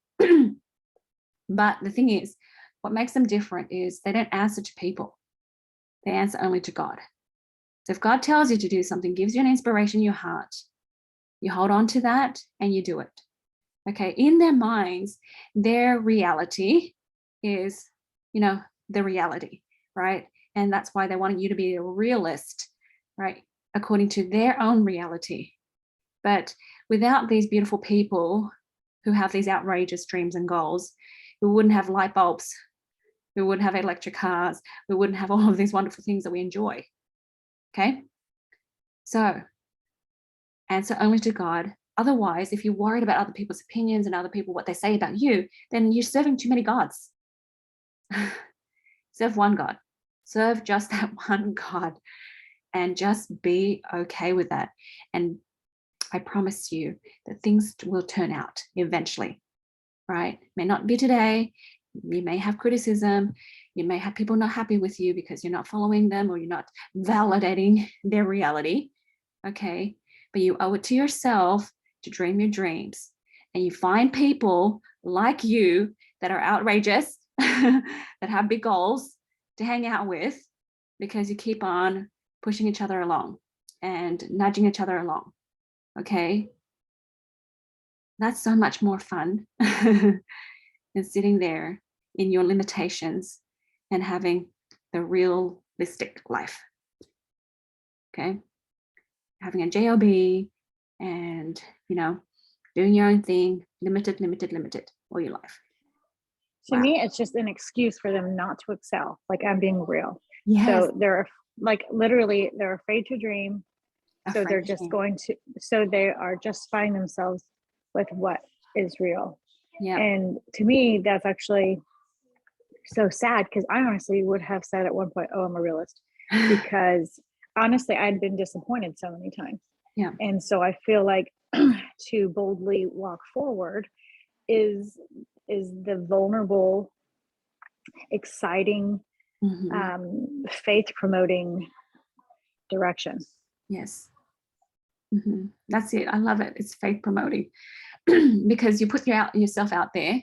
But the thing is, what makes them different is they don't answer to people. They answer only to God. So if God tells you to do something, gives you an inspiration in your heart, you hold on to that and you do it. Okay, in their minds, their reality is, the reality, right? And that's why they want you to be a realist, right? According to their own reality. But without these beautiful people who have these outrageous dreams and goals, we wouldn't have light bulbs, we wouldn't have electric cars, we wouldn't have all of these wonderful things that we enjoy. Okay, so answer only to God. Otherwise, if you're worried about other people's opinions and other people, what they say about you, then you're serving too many gods. Serve one God. Serve just that one God, and just be okay with that. And I promise you that things will turn out eventually, right? May not be today. You may have criticism. You may have people not happy with you because you're not following them or you're not validating their reality. Okay. But you owe it to yourself to dream your dreams. And you find people like you that are outrageous, that have big goals to hang out with, because you keep on pushing each other along and nudging each other along. Okay. That's so much more fun than sitting there in your limitations and having the realistic life. Okay. Having a job and, you know, doing your own thing, limited all your life. To Wow. me, it's just an excuse for them not to excel. Like, I'm being real. Yes. So they're like, literally, they're afraid to dream. So Afraid they're to just dream. going to, so they are justifying themselves with what is real. Yeah. And to me, that's actually so sad, because I honestly would have said at one point, oh, I'm a realist, because honestly, I'd been disappointed so many times. Yeah. And so I feel like to boldly walk forward is the vulnerable, exciting, faith promoting direction. Yes. That's it. I love it. It's faith promoting because you put yourself out there,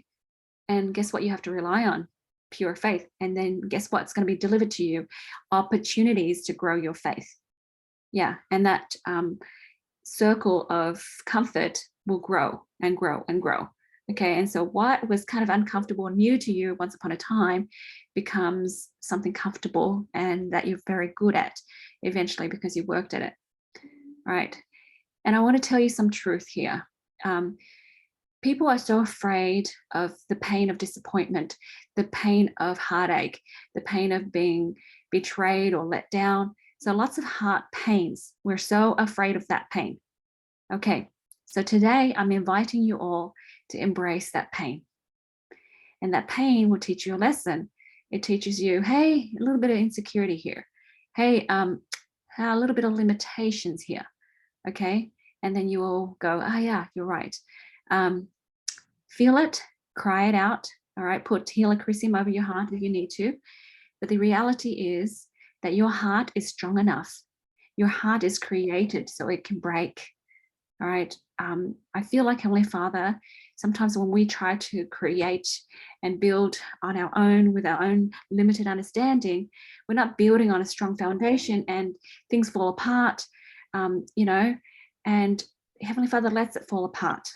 and guess what you have to rely on? Pure faith. And then guess what's going to be delivered to you? Opportunities to grow your faith. Yeah. And that circle of comfort will grow and grow and grow. Okay. And so what was kind of uncomfortable and new to you once upon a time becomes something comfortable and that you're very good at eventually because you worked at it. All right. And I want to tell you some truth here. People are so afraid of the pain of disappointment, the pain of heartache, the pain of being betrayed or let down. So lots of heart pains. We're so afraid of that pain. Okay, so today I'm inviting you all to embrace that pain. And that pain will teach you a lesson. It teaches you, hey, a little bit of insecurity here. Hey, a little bit of limitations here. Okay, and then you will go, oh yeah, you're right. Feel it, cry it out. All right, put helichrysum over your heart if you need to. But the reality is that your heart is strong enough. Your heart is created so it can break. All right. I feel like Heavenly Father, sometimes when we try to create and build on our own with our own limited understanding, we're not building on a strong foundation and things fall apart, you know, and Heavenly Father lets it fall apart.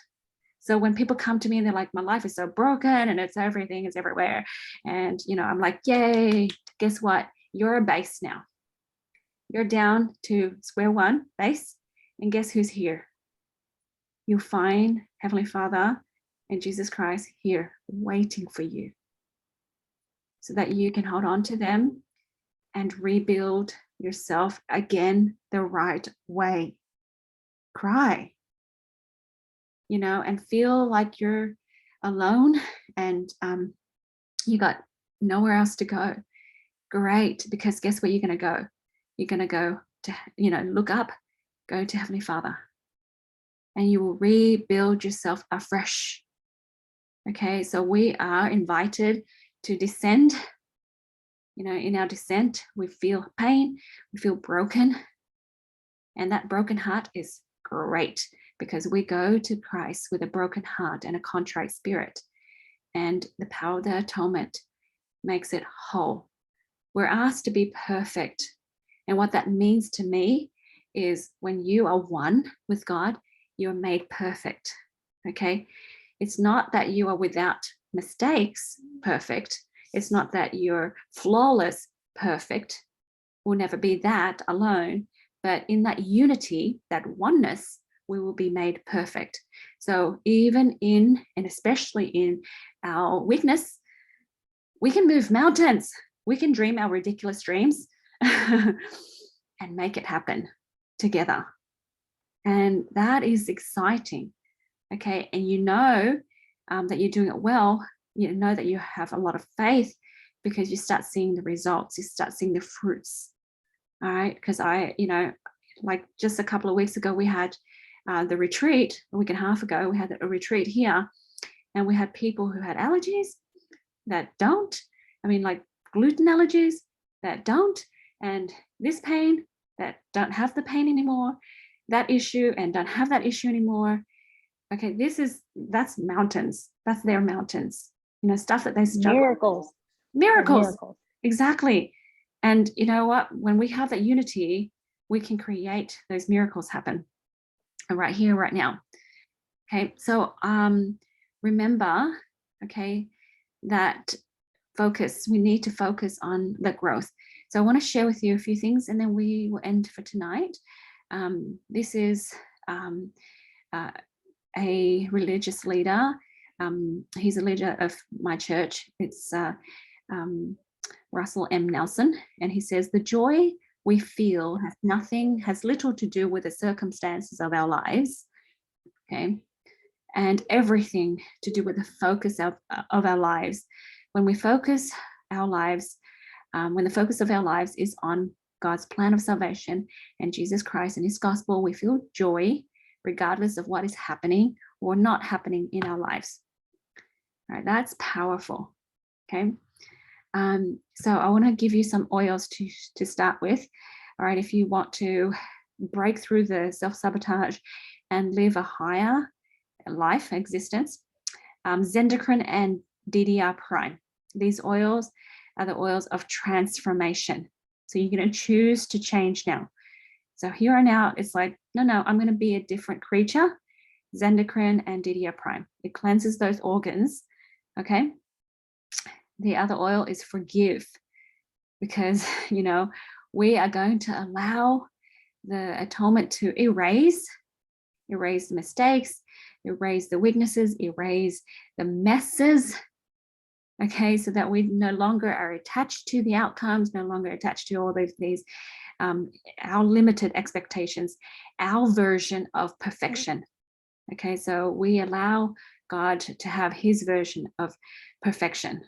So when people come to me and they're like, my life is so broken and it's everything is everywhere. And, you know, I'm like, yay, guess what? You're a base now. You're down to square one base. And guess who's here? You'll find Heavenly Father and Jesus Christ here waiting for you so that you can hold on to them and rebuild yourself again the right way. Cry. You know, and feel like you're alone and you got nowhere else to go. Great, because guess where you're going to go? You're going to go to, you know, look up, go to Heavenly Father, and you will rebuild yourself afresh. Okay, so we are invited to descend. You know, in our descent, we feel pain, we feel broken, and that broken heart is great, because we go to Christ with a broken heart and a contrite spirit, and the power of the atonement makes it whole. We're asked to be perfect. And what that means to me is when you are one with God, you're made perfect. Okay. It's not that you are without mistakes perfect. It's not that you're flawless perfect. We'll never be that alone. But in that unity, that oneness, we will be made perfect. So even in, and especially in our weakness, we can move mountains. We can dream our ridiculous dreams and make it happen together. And that is exciting. Okay. And you know that you're doing it well. You know that you have a lot of faith because you start seeing the results. You start seeing the fruits. All right. Because you know, like just a couple of weeks ago, we had the retreat, a week and a half ago, we had a retreat here, and we had people who had allergies that don't, I mean, like gluten allergies that don't, and this pain that don't have the pain anymore, that issue and don't have that issue anymore. Okay, that's mountains. That's their mountains. You know, stuff that they struggle. Miracles. Exactly. And you know what? When we have that unity, we can create those miracles happen right here, right now. Okay, so remember, okay, that we need to focus on the growth. So I want to share with you a few things, and then we will end for tonight. This is a religious leader. He's a leader of my church. It's Russell M. Nelson, and he says, the joy we feel has little to do with the circumstances of our lives, okay, and everything to do with the focus of our lives. When we focus our lives, when the focus of our lives is on God's plan of salvation and Jesus Christ and his gospel, we feel joy regardless of what is happening or not happening in our lives. All right, that's powerful, okay? So I want to give you some oils to start with. All right, if you want to break through the self-sabotage and live a higher life existence, Zendocrine and DDR prime. These oils are the oils of transformation. So you're going to choose to change now. So here and now, it's like, no, I'm going to be a different creature. Zendocrine and DDR prime. It cleanses those organs, okay? The other oil is forgive, because, you know, we are going to allow the atonement to erase the mistakes, erase the weaknesses, erase the messes, okay, so that we no longer are attached to the outcomes, no longer attached to all these our limited expectations, our version of perfection. Okay, so we allow God to have his version of perfection.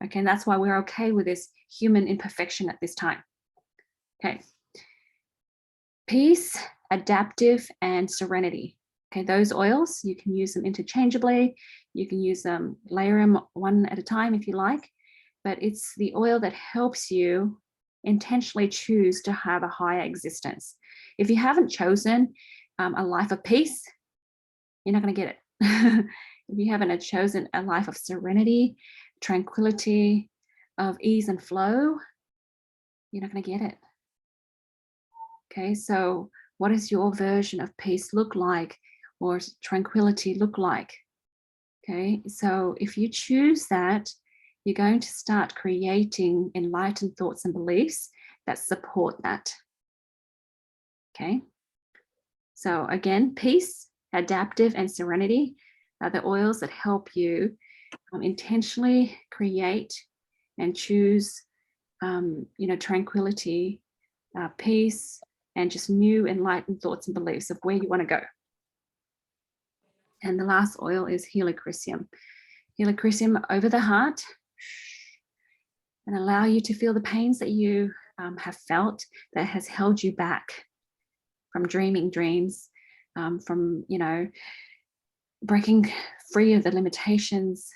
Okay, and that's why we're okay with this human imperfection at this time. Okay. Peace, adaptive, and serenity. Okay, those oils, you can use them interchangeably. You can use them, layer them one at a time if you like, but it's the oil that helps you intentionally choose to have a higher existence. If you haven't chosen a life of peace, you're not going to get it. If you haven't chosen a life of serenity, tranquility, of ease and flow, you're not going to get it. Okay, so what does your version of peace look like, or tranquility look like? Okay, so if you choose that, you're going to start creating enlightened thoughts and beliefs that support that. Okay, so again, peace, adaptive, and serenity are the oils that help you intentionally create and choose, tranquility, peace, and just new enlightened thoughts and beliefs of where you want to go. And the last oil is helichrysum. Helichrysum over the heart, and allow you to feel the pains that you have felt that has held you back from dreaming dreams, from, breaking free of the limitations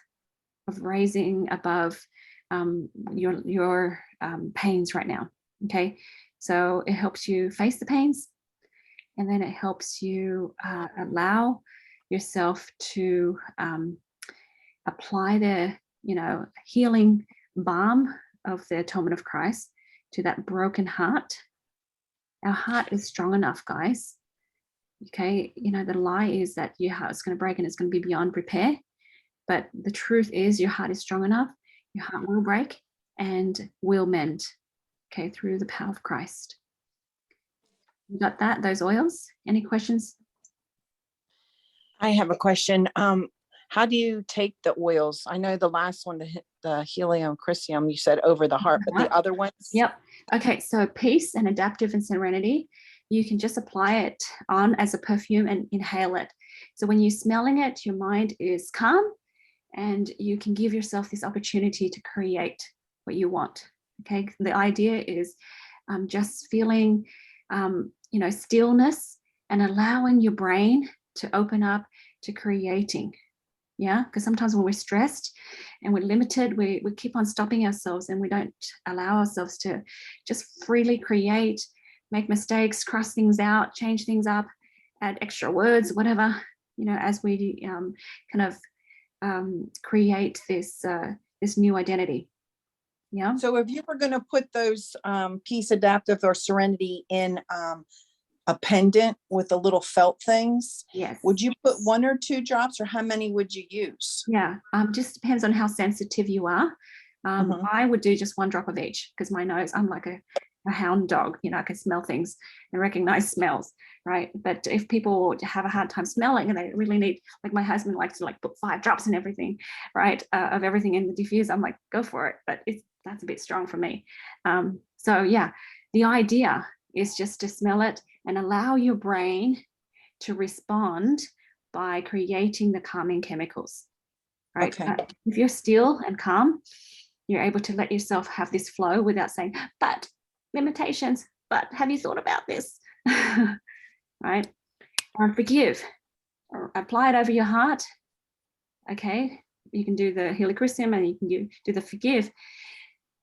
of raising above your pains right now. Okay, so it helps you face the pains, and then it helps you allow yourself to apply the healing balm of the atonement of Christ to that broken heart. Our heart is strong enough, guys. Okay, the lie is that your heart's going to break and it's going to be beyond repair. But the truth is your heart is strong enough. Your heart will break and will mend, okay, through the power of Christ. You got that, those oils? Any questions? I have a question. How do you take the oils? I know the last one, the helium chrysum, you said over the heart, but the other ones? Yep. Okay, so peace and adaptive and serenity, you can just apply it on as a perfume and inhale it. So when you're smelling it, your mind is calm, and you can give yourself this opportunity to create what you want. Okay, the idea is just feeling, stillness and allowing your brain to open up to creating. Yeah, because sometimes when we're stressed and we're limited, we keep on stopping ourselves, and we don't allow ourselves to just freely create, make mistakes, cross things out, change things up, add extra words, whatever, as we create this new identity. Yeah. So if you were going to put those Peace Adaptive or Serenity in a pendant with the little felt things, Yes. would you put 1 or 2 drops, or how many would you use? Yeah. Just depends on how sensitive you are. I would do just 1 drop of each, because my nose, I'm like a hound dog, you know, I can smell things and recognize smells, right? But if people have a hard time smelling and they really need, like my husband likes to like put 5 drops and everything, right, of everything in the diffuser, I'm like, go for it. But that's a bit strong for me. So yeah, the idea is just to smell it and allow your brain to respond by creating the calming chemicals, right? Okay. If you're still and calm, you're able to let yourself have this flow without saying, but limitations, but have you thought about this? Right? Forgive, or apply it over your heart. Okay, you can do the helichrysum and you can do the forgive,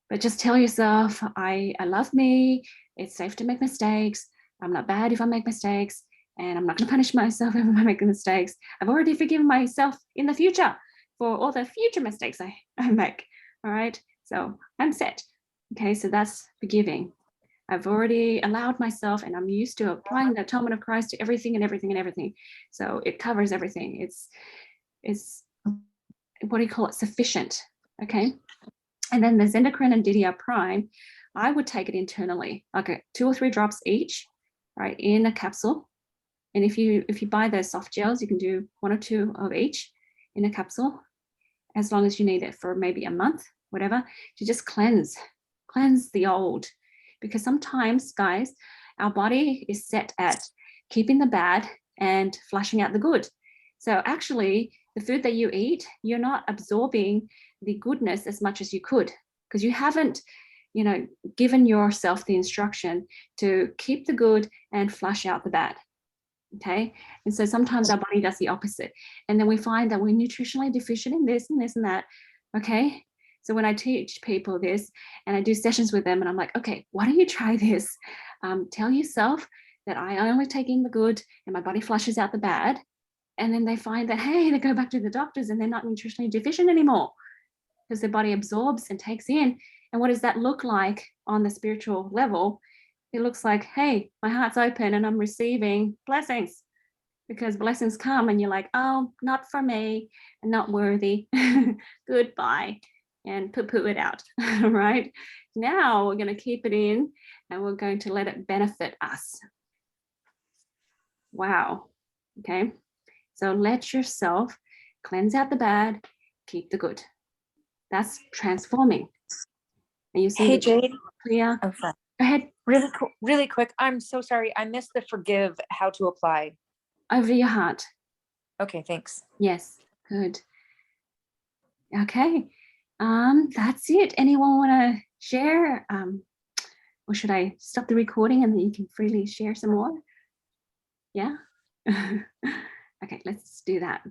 but just tell yourself, I love me, it's safe to make mistakes, I'm not bad if I make mistakes, and I'm not going to punish myself if I make mistakes. I've already forgiven myself in the future for all the future mistakes I make. All right, so I'm set. Okay, so that's forgiving. I've already allowed myself, and I'm used to applying the atonement of Christ to everything and everything and everything. So it covers everything. It's what do you call it? Sufficient. Okay. And then the Zendocrine and DDR Prime, I would take it internally, like 2 or 3 drops each, right, in a capsule. And if you buy those soft gels, you can do 1 or 2 of each in a capsule, as long as you need it for maybe a month, whatever, to just cleanse the old. Because sometimes, guys, our body is set at keeping the bad and flushing out the good. So actually, the food that you eat, you're not absorbing the goodness as much as you could, because you haven't, you know, given yourself the instruction to keep the good and flush out the bad. Okay. And so sometimes our body does the opposite. And then we find that we're nutritionally deficient in this and this and that. Okay. So when I teach people this and I do sessions with them and I'm like, okay, why don't you try this? Tell yourself that I only take in the good and my body flushes out the bad. And then they find that, hey, they go back to the doctors and they're not nutritionally deficient anymore, because their body absorbs and takes in. And what does that look like on the spiritual level? It looks like, hey, my heart's open and I'm receiving blessings, because blessings come and you're like, oh, not for me, and not worthy. Goodbye. And poo it out. Right? Now we're going to keep it in and we're going to let it benefit us. Wow. Okay. So let yourself cleanse out the bad, keep the good. That's transforming. And you see Hey, the Jade. clear. I'm sorry. Go ahead. Really quick. I'm so sorry. I missed the forgive, how to apply. Over your heart. Okay, thanks. Yes. Good. Okay. That's it. Anyone want to share? Or should I stop the recording and then you can freely share some more? Yeah. Okay, let's do that.